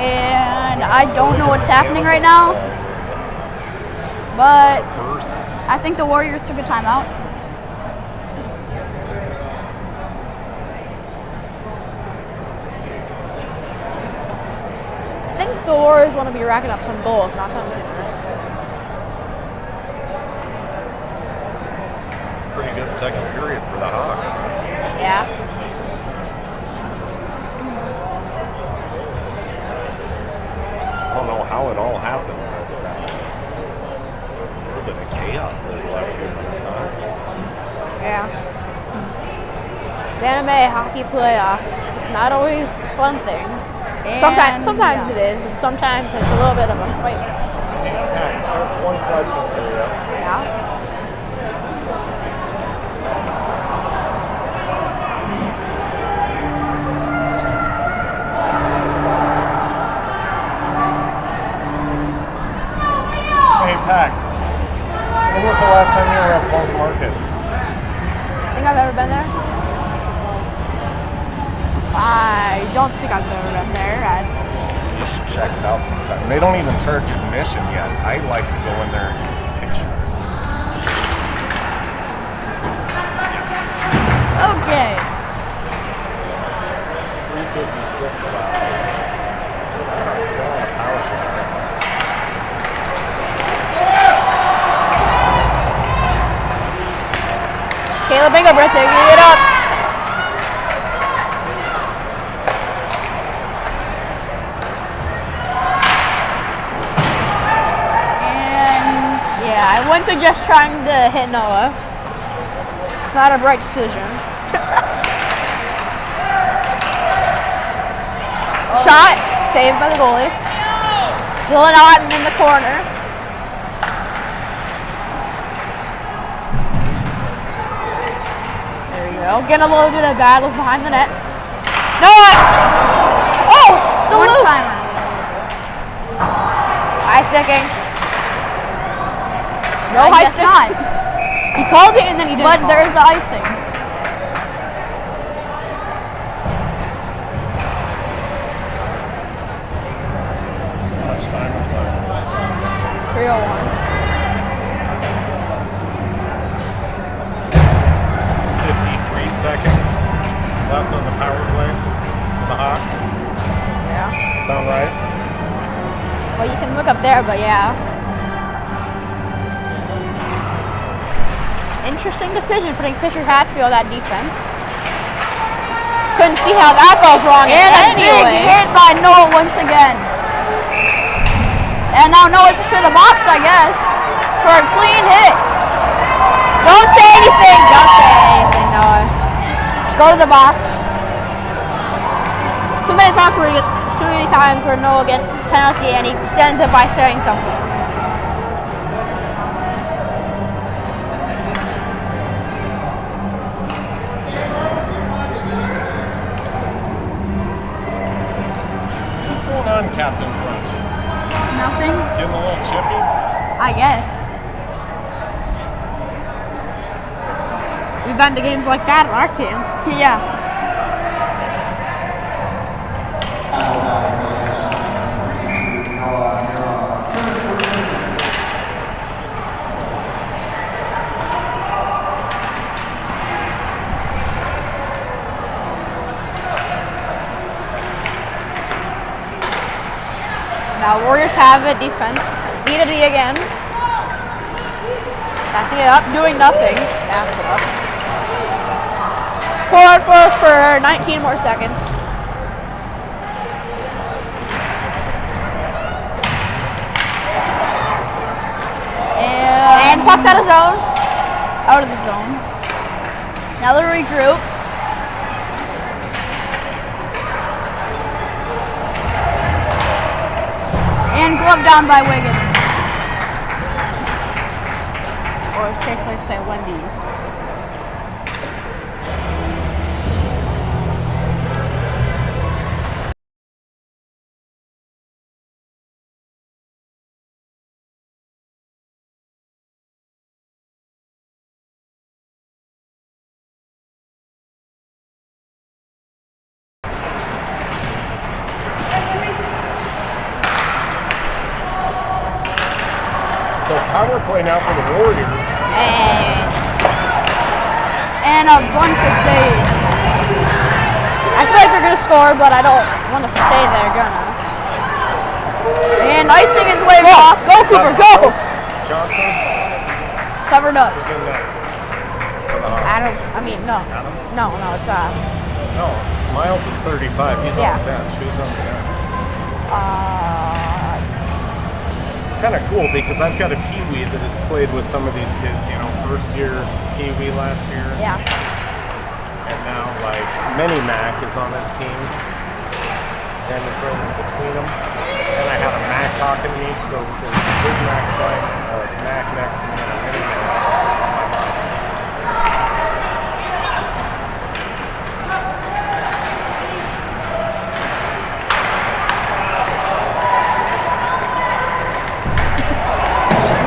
And I don't know what's happening right now, but I think the Warriors took a timeout. I think the Warriors want to be racking up some goals, not penalty minutes. Pretty good second period for the Hawks. Yeah. I don't know how it all happened, but a little bit of chaos the last few minutes, huh? Yeah. Bantam A hockey playoffs. It's not always a fun thing. Sometimes it is, and sometimes it's a little bit of a fight. Max, I have one question for you. Yeah. Pax, when was the last time you were at Paul's Market? Think I've ever been there? I don't think I've ever been there. You should check it out sometime. They don't even charge admission yet. I like to go in there and take pictures. Okay. 356 left. Still on a power play. Caleb Ingebrigtsen taking it up. I wouldn't suggest trying to hit Noah. It's not a bright decision. Shot, saved by the goalie. Dylan Otten in the corner. There you go. Getting a little bit of battle behind the net. Noah! Oh! Still loose! High sticking. No high stick. Not. He called it and then he didn't. But there's icing. How much time is left? 3:01. 53 seconds left on the power play for the Hawks. Yeah. Sound right? Well, you can look up there, but yeah. Interesting decision putting Fisher Hatfield at defense. Couldn't see how that goes wrong. And a anyway. big hit by Noah once again. And now Noah's to the box, I guess, for a clean hit. Don't say anything. Don't say anything, Noah. Just go to the box. Too many times where Noah gets penalty and he extends it by saying something. Captain Crunch. Nothing, Give him a little chippy. I guess. We've been to games like that on our team. Yeah. Now Warriors have it, defense. D to D again. Passing it up, doing nothing. Pass it up. 4-4 for 19 more seconds. And puck's out of zone. Out of the zone. Now the regroup. And glove down by Wiggins. Or as Chase likes to say, Wendy's. So power play now for the Warriors. And a bunch of saves. I feel like they're going to score, but I don't want to say they're going to. And icing his way off. Go, Cooper, go! Johnson Covered up. is in net for the Hawks. Adam, no, it's No, Miles is 35. He's Yeah. on the bench. Who's on the bench? It's kind of cool because I've got a Pee-wee that has played with some of these kids, first year Pee-wee last year. yeah. And now, Mini Mac is on this team. Sam is right in between them. And I have a Mac talking to me, so there's a big Mac playing, Mac next to me, and a Mini Mac.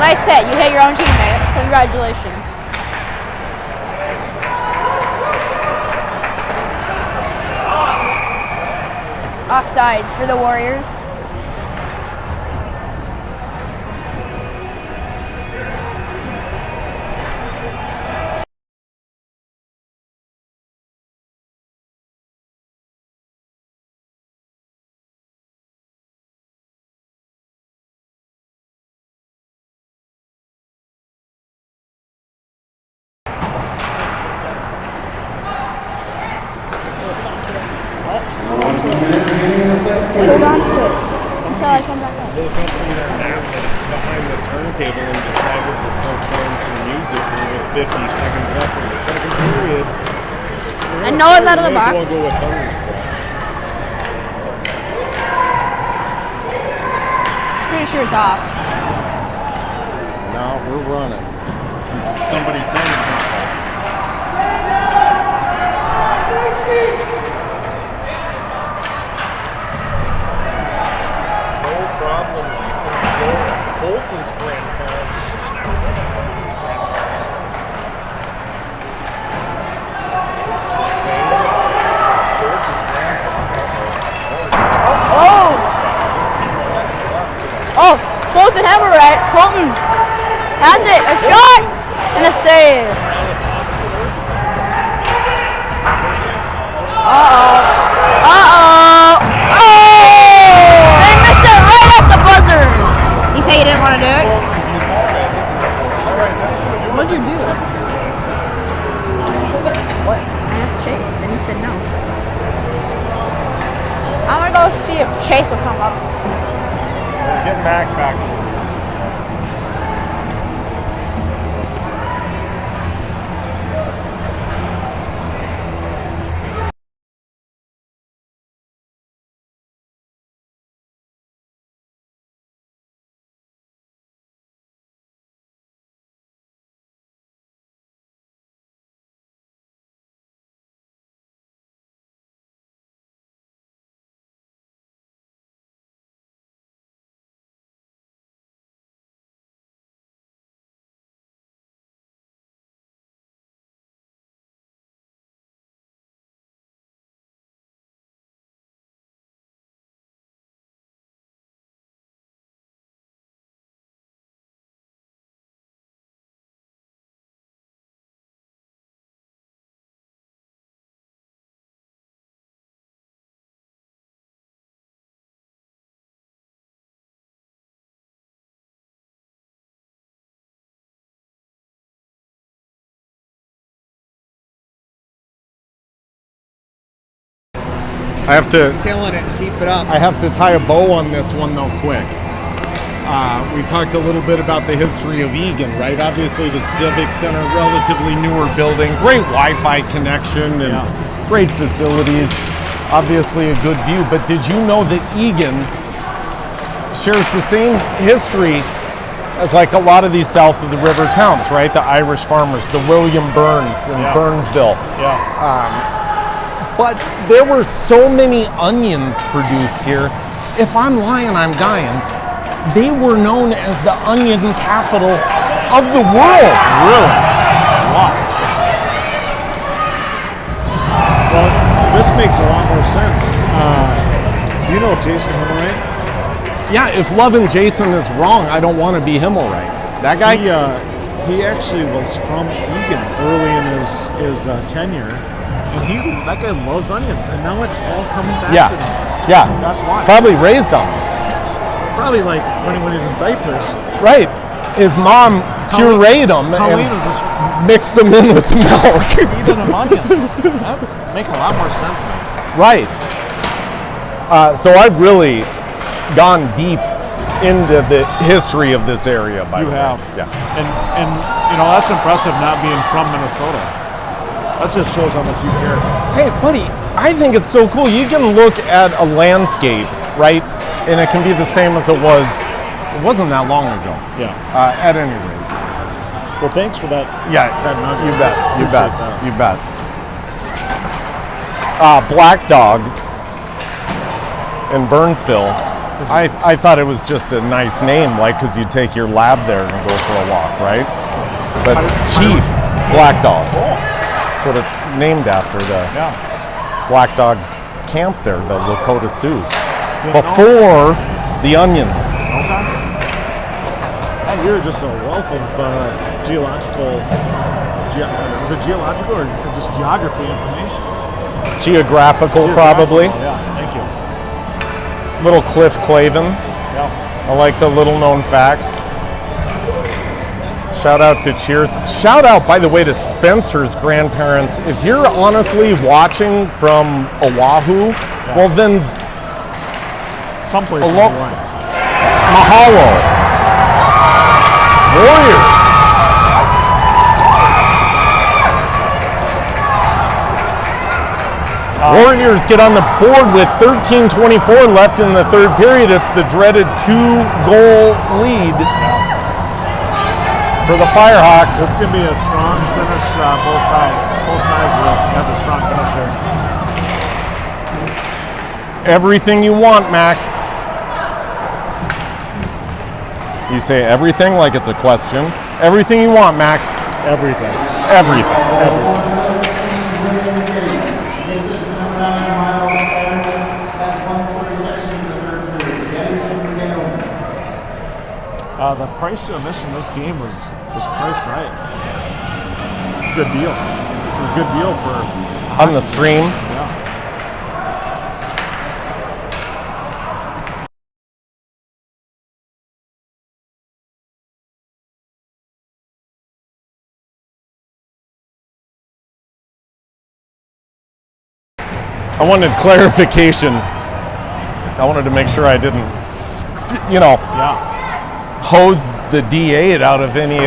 Nice hit. You hit your own teammate. Congratulations. Offsides for the Warriors. Hold on to it until I come back up. Woke up from their nap behind the turntable and decided to start playing some music with 50 seconds left in the second period. And Noah's out of the Might as box. well go with Thunderstorm. Pretty sure it's off. No, we're running. Somebody said it's not off. No problems in Florida. Colton's grandparents. Oh, Colton Hemmerite. Colton has it. A shot and a save. Uh-oh. Uh-oh. Oh! They missed it right at the buzzer. You say you didn't want to do it? What'd you do? What? I asked Chase and he said no. I'm gonna go see if Chase will come up. Get Mac back. I have to Killing it. Keep it up. I have to tie a bow on this one though quick. We talked a little bit about the history of Eagan, right? Obviously the Civic Center, relatively newer building, great Wi-Fi connection and great facilities. Obviously a good view, but did you know that Eagan shares the same history as like a lot of these south of the river towns, right? The Irish farmers, the William Burns in Burnsville. But there were so many onions produced here. If I'm lying, I'm dying. They were known as the onion capital of the world. Really? Wow. Well, this makes a lot more sense. You know Jason Himmelreich? Yeah, if loving Jason is wrong, I don't want to be Himmelreich. That guy? He actually was from Eagan early in his tenure. And that guy loves onions, and now it's all coming back to him. Yeah. That's why. Probably raised on them. Probably like when he was in diapers. Right. His mom pureed them Colleen and was just mixed them in with the milk. eating them onions. That make a lot more sense now. Right. So I've really gone deep into the history of this area. By the way. have. Yeah. And you know that's impressive not being from Minnesota. That just shows how much you care. Hey, buddy, I think it's so cool. You can look at a landscape, right, and it can be the same as it was. It wasn't that long ago. Yeah. At any rate. Well, thanks for that. Yeah. That nugget. You bet. You bet. Appreciate that. You bet. Black Dog in Burnsville I thought it was just a nice name, like, because you take your lab there and go for a walk, right? But Chief Black Dog. That's what it's named after, the Black Dog camp there, the Lakota Sioux. Before the Onions. Okay. And you're just a wealth of geological, was it geological or just geography information? Geographical, probably. Yeah, thank you. Little Cliff Clavin. Yeah. I like the little known facts. Shout out to Cheers. Shout out, by the way, to Spencer's grandparents. If you're honestly watching from Oahu, well then, someplace in Hawaii. mahalo. Warriors. Warriors get on the board with 13:24 left in the third period. It's the dreaded 2-goal lead for the Firehawks. This is going to be a strong finish, both sides. Both sides have a strong finish here. Everything you want, Mac. You say everything like it's a question. Everything you want, Mac. Everything. Everything. The price to admission this game was priced right. It's a good deal. It's a good deal for On the stream. Yeah. I wanted clarification. I wanted to make sure I didn't, hose the D8 out of any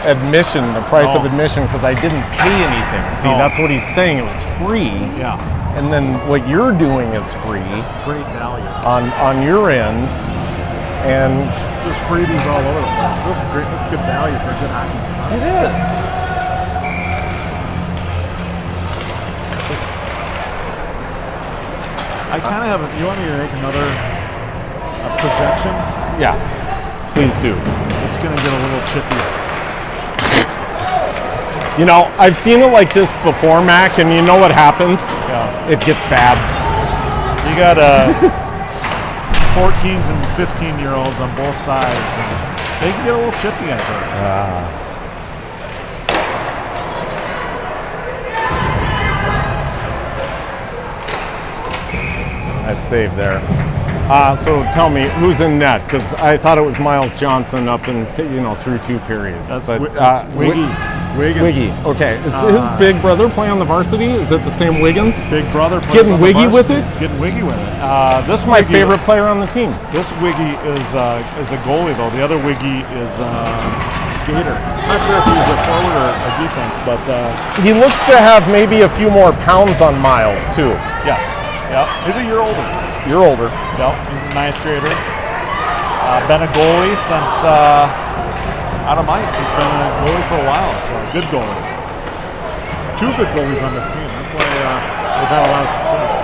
admission, the price of admission, because I didn't pay anything. See, that's what he's saying. It was free. Yeah. And then what you're doing is free. Great value. On your end. And there's freebies all over the place. This is great. This is good value for a good hockey game. It is. I kind of have you want me to make another projection? Yeah, please do. It's going to get a little chippy. You know, I've seen it like this before, Mac, and you know what happens? Yeah. It gets bad. You got 14s and 15-year-olds on both sides, and they can get a little chippy, I think. Nice save there. So tell me, who's in net? Because I thought it was Miles Johnson up in, through 2 periods. That's Wiggy. Wiggins. Wiggy. Okay. Is his big brother play on the varsity? Is it the same Wiggins? Big brother plays Getting on the Wiggy with varsity. it? Getting Wiggy with it. This is my favorite player on the team. This Wiggy is a goalie, though. The other Wiggy is a skater. I'm not sure if he's a forward or a defense, but he looks to have maybe a few more pounds on Miles, too. Yes. Yep. He's a year older. You're older. Yep. He's a 9th grader. Been a goalie since out of Mainz. He's been a goalie for a while, so good goalie. 2 good goalies on this team. That's why they've had a lot of success.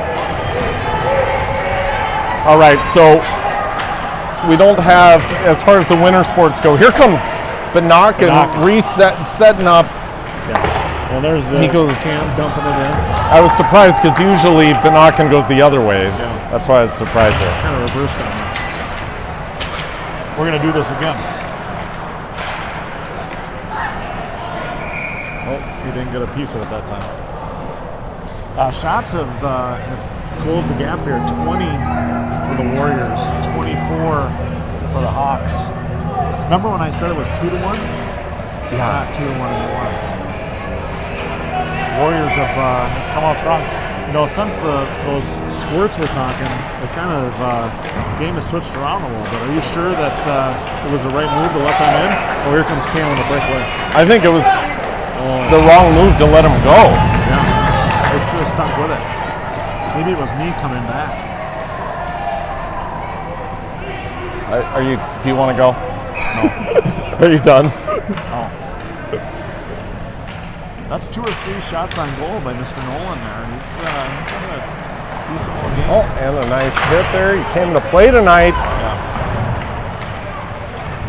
All right, so we don't have, as far as the winter sports go, here comes Bantam and setting up. Yeah. Well, there's the Cam dumping it in. I was surprised because usually Bantam goes the other way. Yeah. That's why I was surprised there. Kind of reversed on that. We're going to do this again. Oh, he didn't get a piece of it that time. Shots have closed the gap here. 20 for the Warriors, 24 for the Hawks. Remember when I said it was 2-1? Yeah. Not 2-1 anymore. Warriors have come out strong. Since those squirts we're talking, the kind of game has switched around a little bit. Are you sure that it was the right move to let them in? Oh, here comes Cam on the breakaway. I think it was the wrong move to let him go. Yeah, they should have stuck with it. Maybe it was me coming back. Do you want to go? No. Are you done? Oh. That's 2 or 3 shots on goal by Mr. Nolan there. He's having a decent little game. Oh, and a nice hit there. He came to play tonight.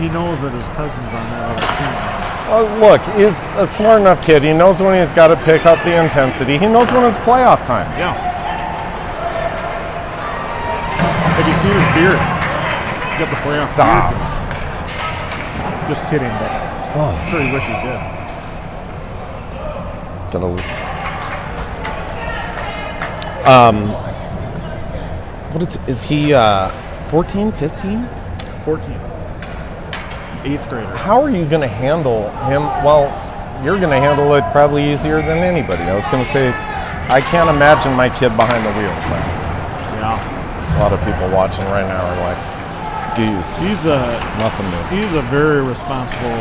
He knows that his cousin's on that other team. Well, look, he's a smart enough kid. He knows when he's got to pick up the intensity. He knows when it's playoff time. Yeah. Have you seen his beard? He got the playoff Stop. beard. Just kidding, but I'm sure he wish he did. What is he 14, 15? 14. 8th grader. How are you going to handle him? Well, you're going to handle it probably easier than anybody. I was going to say, I can't imagine my kid behind the wheel. But Yeah. a lot of people watching right now are like, confused. He's Nothing new. He's a very responsible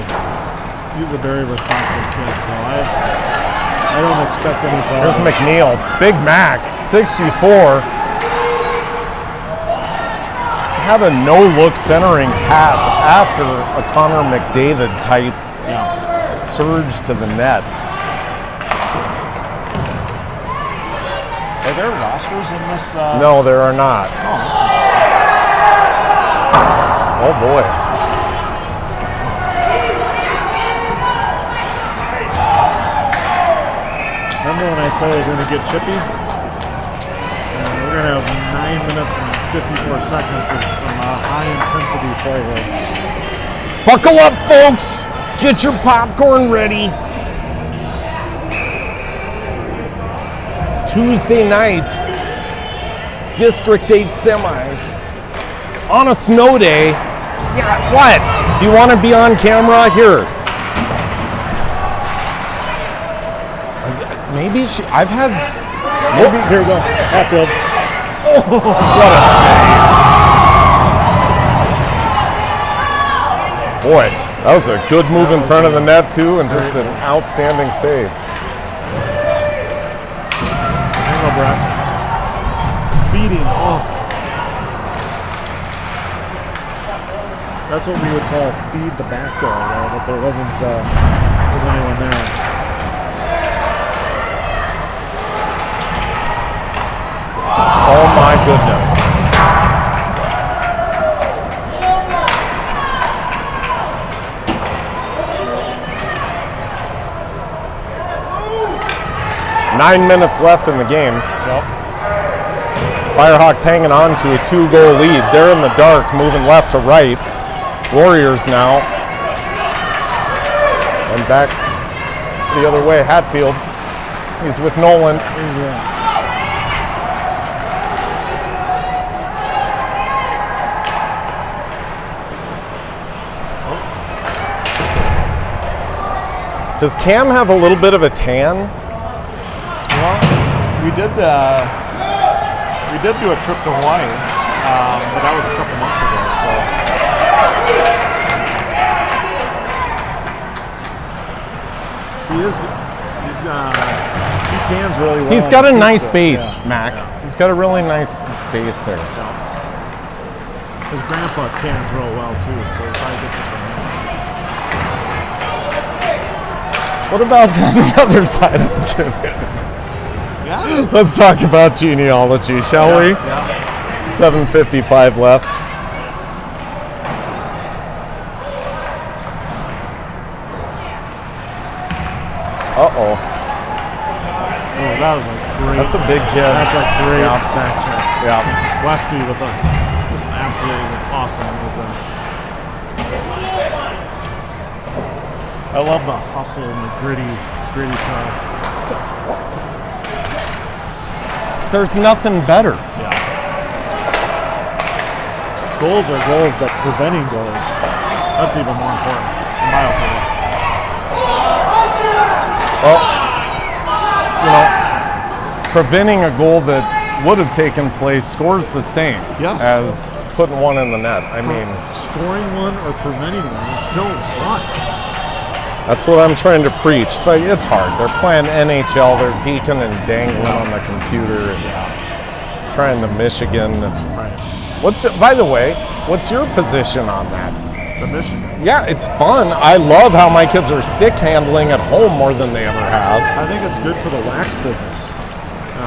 kid, so I don't expect any Here's problems. McNeil, Big Mac, 64. Had a no-look centering pass after a Connor McDavid type surge to the net. Are there rosters in this? No, there are not. Oh, that's interesting. Oh boy. Remember when I said I was going to get chippy? We're going to have 9 minutes and 54 seconds of some high-intensity play here. Buckle up, folks. Get your popcorn ready. Tuesday night, District 8 semis. On a snow day. Yeah, what? Do you want to be on camera? Here. Maybe I've had. Maybe, here we go. Hatfield. What a save. Boy, that was a good move in front of the net, too, and just an outstanding save. Hang on, Brett. Feeding. Oh. That's what we would call feed the back door, though, but there wasn't anyone there. Oh my goodness. Nine minutes left in the game. Yep. Firehawks hanging on to a 2-goal lead. They're in the dark, moving left to right. Warriors now. And back the other way, Hatfield. He's with Nolan. Does Cam have a little bit of a tan? Well, we did do a trip to Hawaii, but that was a couple months ago. So he tans really well. He's got a nice pizza. base, Yeah, Mac. yeah. He's got a really nice base there. Yeah. His grandpa tans real well too, so he probably gets it from him. What about on the other side of the kid? Yeah. Let's talk about genealogy, shall we? Yeah. 7:55 left. Oh, Uh-oh. that was like great. That's a big kid. That's a great Yeah. back check. Yeah. Westy with just absolutely awesome with I love the hustle and the gritty play. There's nothing better. Yeah. Goals are goals, but preventing goals, that's even more important, in my opinion. Well, you know, preventing a goal that would have taken place scores the same as putting one in the net. I mean, scoring one or preventing one, it's still one. that's what I'm trying to preach, but it's hard. They're playing NHL, they're deacon and dangling on the computer and trying the Michigan. And by the way, what's your position on that? The Michigan. Yeah, it's fun. I love how my kids are stick handling at home more than they ever have. I think it's good for the wax business.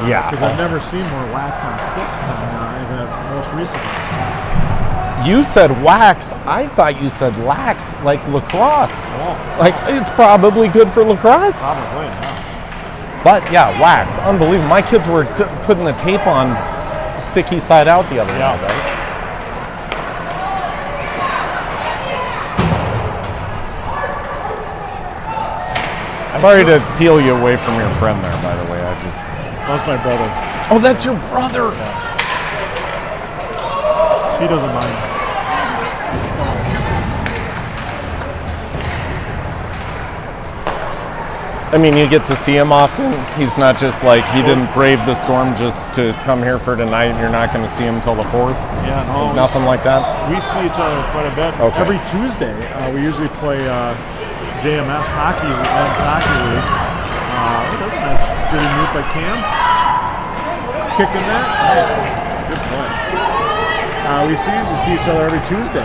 Yeah. Because I've never seen more wax on sticks than I have most recently. You said wax. I thought you said lax, like lacrosse. Oh. Like, it's probably good for lacrosse. Probably, yeah. But yeah, wax. Unbelievable. My kids were putting the tape on the sticky side out the other Yeah. day, right? Sorry to peel you away from your friend there, by the way. That was my brother. Oh, that's your brother. He doesn't mind. I mean, you get to see him often. He's not just like, he didn't brave the storm just to come here for tonight. You're not going to see him till the 4th. Yeah, no. Nothing like that. We see each other quite a bit. Okay. Every Tuesday, we usually play JMS hockey, men's hockey league. That's nice. Pretty neat by Cam. Kicking that. Nice. Good play. We usually see each other every Tuesday.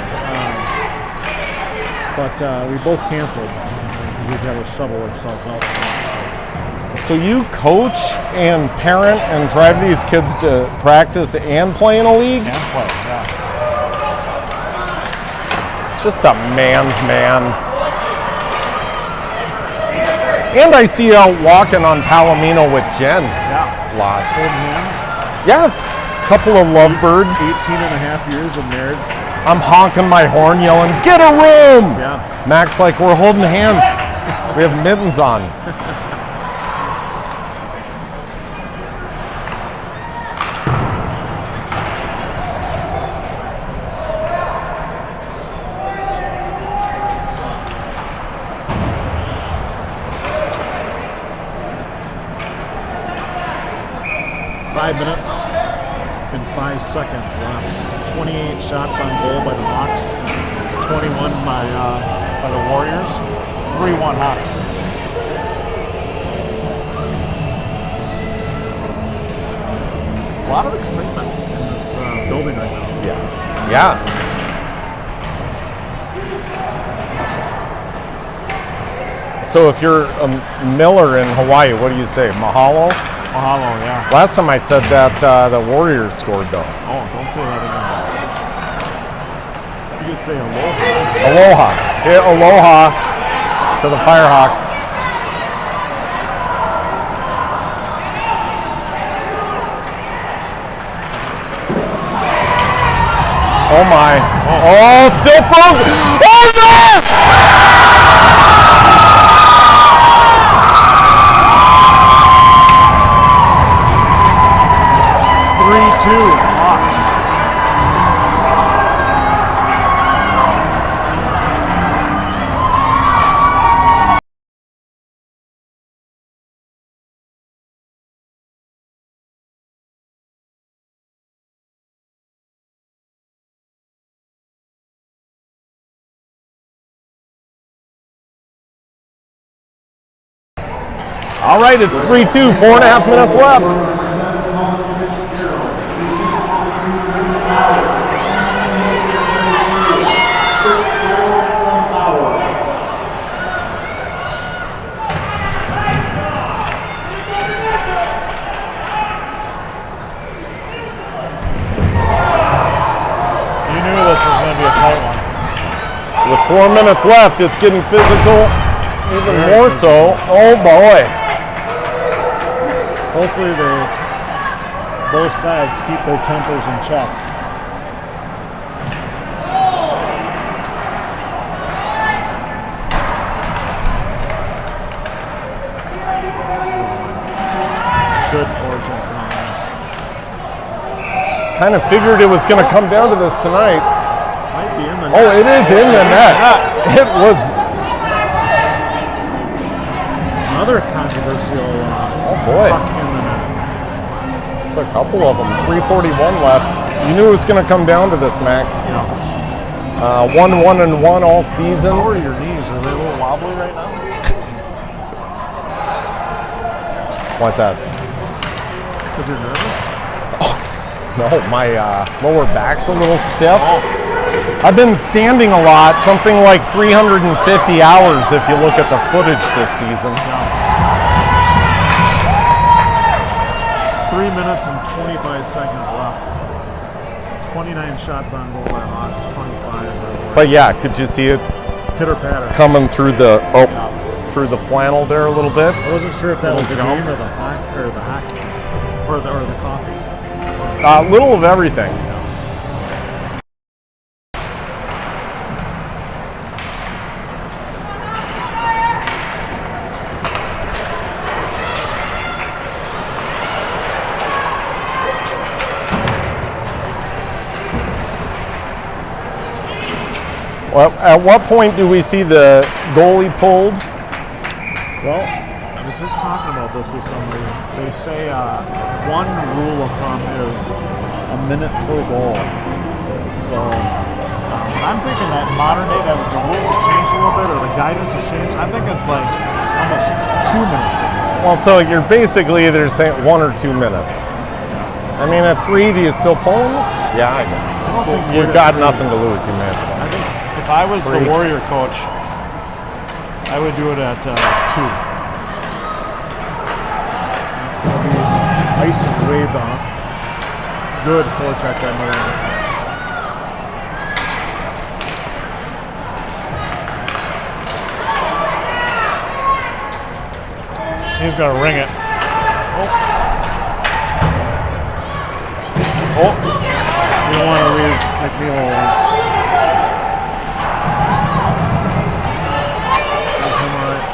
But we both canceled because we've had to shovel ourselves out. So you coach and parent and drive these kids to practice and play in a league? And play, yeah. Just a man's man. And I see you out walking on Palomino with Jen. Yeah. A lot. Holding hands. Yeah. Couple of lovebirds. 18 and a half years of marriage. I'm honking my horn, yelling, "Get a room!" Yeah. Mac's like, "We're holding hands. We have mittens on." Minutes and 5 seconds left. 28 shots on goal by the Hawks, 21 by the Warriors, 3-1 Hawks. A lot of excitement in this building right now. Yeah. Yeah. So if you're a miller in Hawaii, what do you say? Mahalo? Mahalo, yeah. Last time I said that, the Warriors scored though. Oh, don't say that again. You just say aloha. Aloha. Yeah, aloha to the Firehawks. Oh my. Oh, still frozen. Oh no! 3-2 Hawks. All right, it's 3-2, 4.5 minutes left. You knew this was going to be a tight one. With 4 minutes left, it's getting physical, even Very more so. Oh boy. Hopefully both sides keep their tempers in check. Good fortune. Kind of figured it was going to come down to this tonight. Might be in the net. Oh, it is in the net. It was. Another controversial boy. puck in the net. It's a couple of them. 3:41 left. You knew it was going to come down to this, Mac. Yeah. 1-1-1 all season. How are your knees? Are they a little wobbly right now? Why's that? Because you're nervous? No, my lower back's a little stiff. Oh. I've been standing a lot, something like 350 hours if you look at the footage this season. Yeah. 3 minutes and 25 seconds left. 29 shots on goal by Hawks, 25. But yeah, could you see it Pitter patter. coming through the through the flannel there a little bit? I wasn't sure if that was the Little game jump. or the hockey or the coffee. A little of everything. Well, at what point do we see the goalie pulled? Well, I was just talking about this with somebody. They say one rule of thumb is a minute per goal. So I'm thinking that modern day, that the rules have changed a little bit, or the guidance has changed. I think it's like almost 2 minutes. Well, so you're basically either saying 1 or 2 minutes. I mean, at 3, do you still pull them? Yeah, I guess. don't think You've got nothing to lose, you may as well. I think if I was 3. the Warrior coach, I would do it at 2. It's going to be ice is waved off. Good forecheck by Murray. He's going to ring it. Oh, you don't want to leave McNeil alone. There's him all right.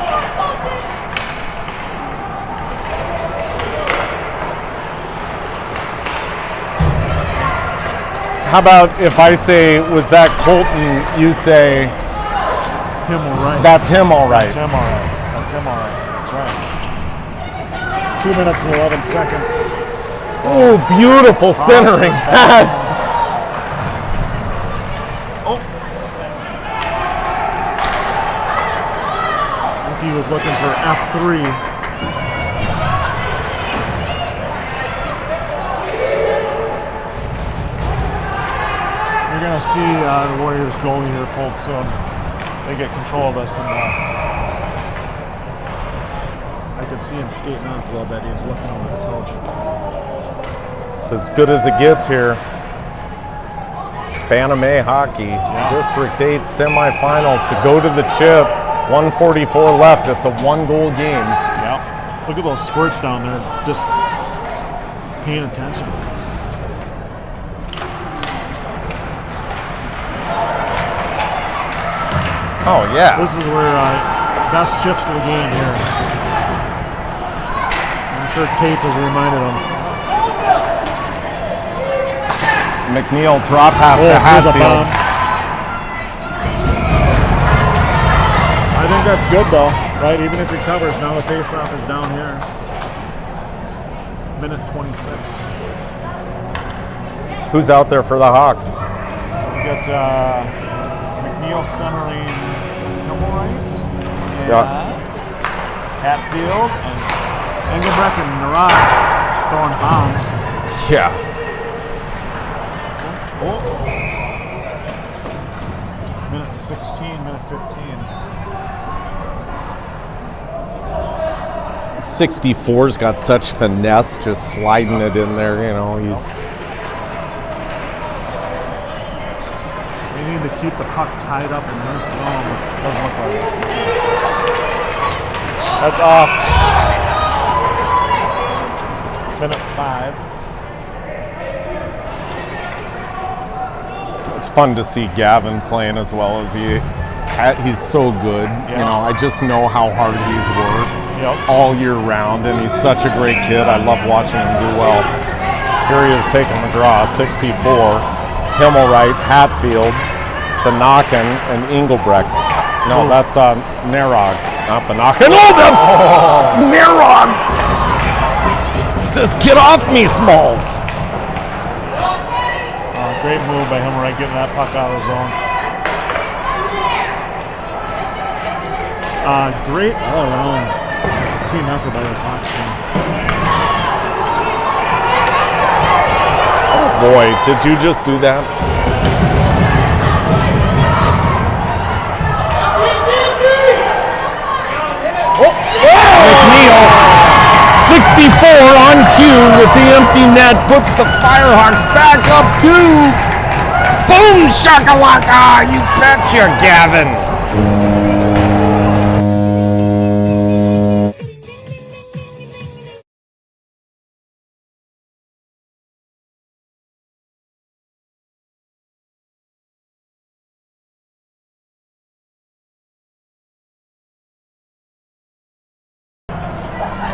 How about if I say, was that Colton, you say, Him all right. that's him all right. That's him all right. That's him all right. That's right. 2 minutes and 11 seconds. Oh, beautiful centering pass. Oh. I think he was looking for F3. You're going to see the Warriors goalie here pulled soon. They get control of this, and I could see him skating off a little bit. He's looking over the coach. It's as good as it gets here. Bantam A hockey, District 8 semifinals to go to the chip. 144 left. It's a 1-goal game. Yeah. Look at those squirts down there, just paying attention. Oh, yeah. This is where best shifts for the game here. I'm sure Tate has reminded him. McNeil drop pass to Here's a Hatfield. bomb. I think that's good though, right? Even if he covers, now the face-off is down here. Minute 26. Who's out there for the Hawks? We get McNeil centering Himmelwright and Hatfield and Engelbrecht and Narod throwing bombs. Yeah. Oh. Minute 16, minute 15. 64's got such finesse, just sliding it in there. You know, he's. We need to keep the puck tied up in this zone. Doesn't look like it. That's off. Minute 5. It's fun to see Gavin playing as well as he's so good. You know, I just know how hard he's worked all year round, and he's such a great kid. I love watching him do well. Here he is taking the draw, 64. Himmelwright, Hatfield, Benaken, and Engelbrecht. No, that's Narog, not Benaken. Oh, that's Narog! It says, get off me, Smalls. Great move by him, right? Getting that puck out of the zone. Great all-around team effort by this Hawks team. Oh boy, did you just do that? McNeil, on cue with the empty net puts the Firehawks back up 2. Boom shakalaka! You betcha, Gavin.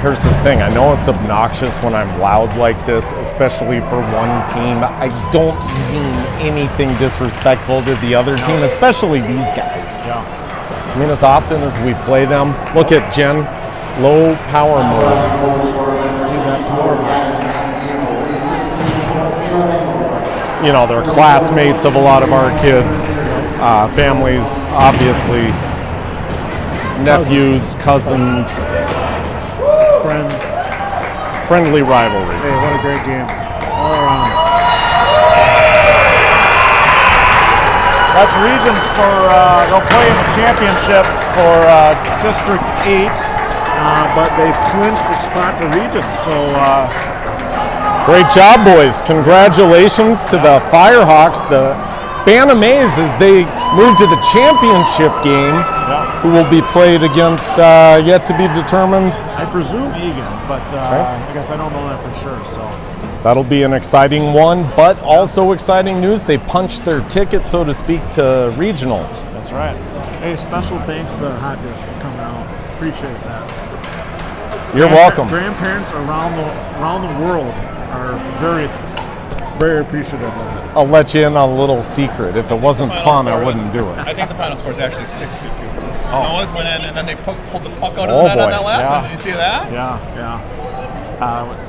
Here's the thing, I know it's obnoxious when I'm loud like this, especially for one team. I don't mean anything disrespectful to the other team, especially these guys. Yeah. I mean, as often as we play them, look at Jen, low power mode. Need that power box. You know, they're classmates of a lot of our kids, families, obviously, nephews, cousins. Friends. Friendly rivalry. Hey, what a great game. All around. That's regions for, they'll play in the championship for District 8, but they've clinched the spot to regions, so. Great job, boys. Congratulations to the Firehawks, the Bantam A's, as they move to the championship game, who will be played against yet to be determined. I presume Eagan, but I guess I don't know that for sure. So that'll be an exciting one, but also exciting news. They punched their ticket, so to speak, to regionals. That's right. Hey, special thanks to Hot Dish for coming out. Appreciate that. You're welcome. Grandparents around the world are very, very appreciative of it. I'll let you in on a little secret. If it wasn't fun, I wouldn't do it. I think the final score is actually 6-2. Oh. Noah's went in, and then they pulled the puck out of the net on that last one. Did you see that? Yeah.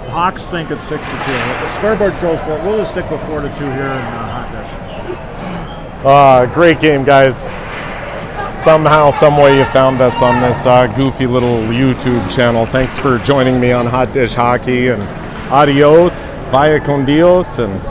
Hawks think it's 6-2. The scoreboard shows we'll just stick with 4-2 here in Hot Dish. Great game, guys. Somehow, some way you found us on this goofy little YouTube channel. Thanks for joining me on Hot Dish Hockey, and adios, vaya con Dios, and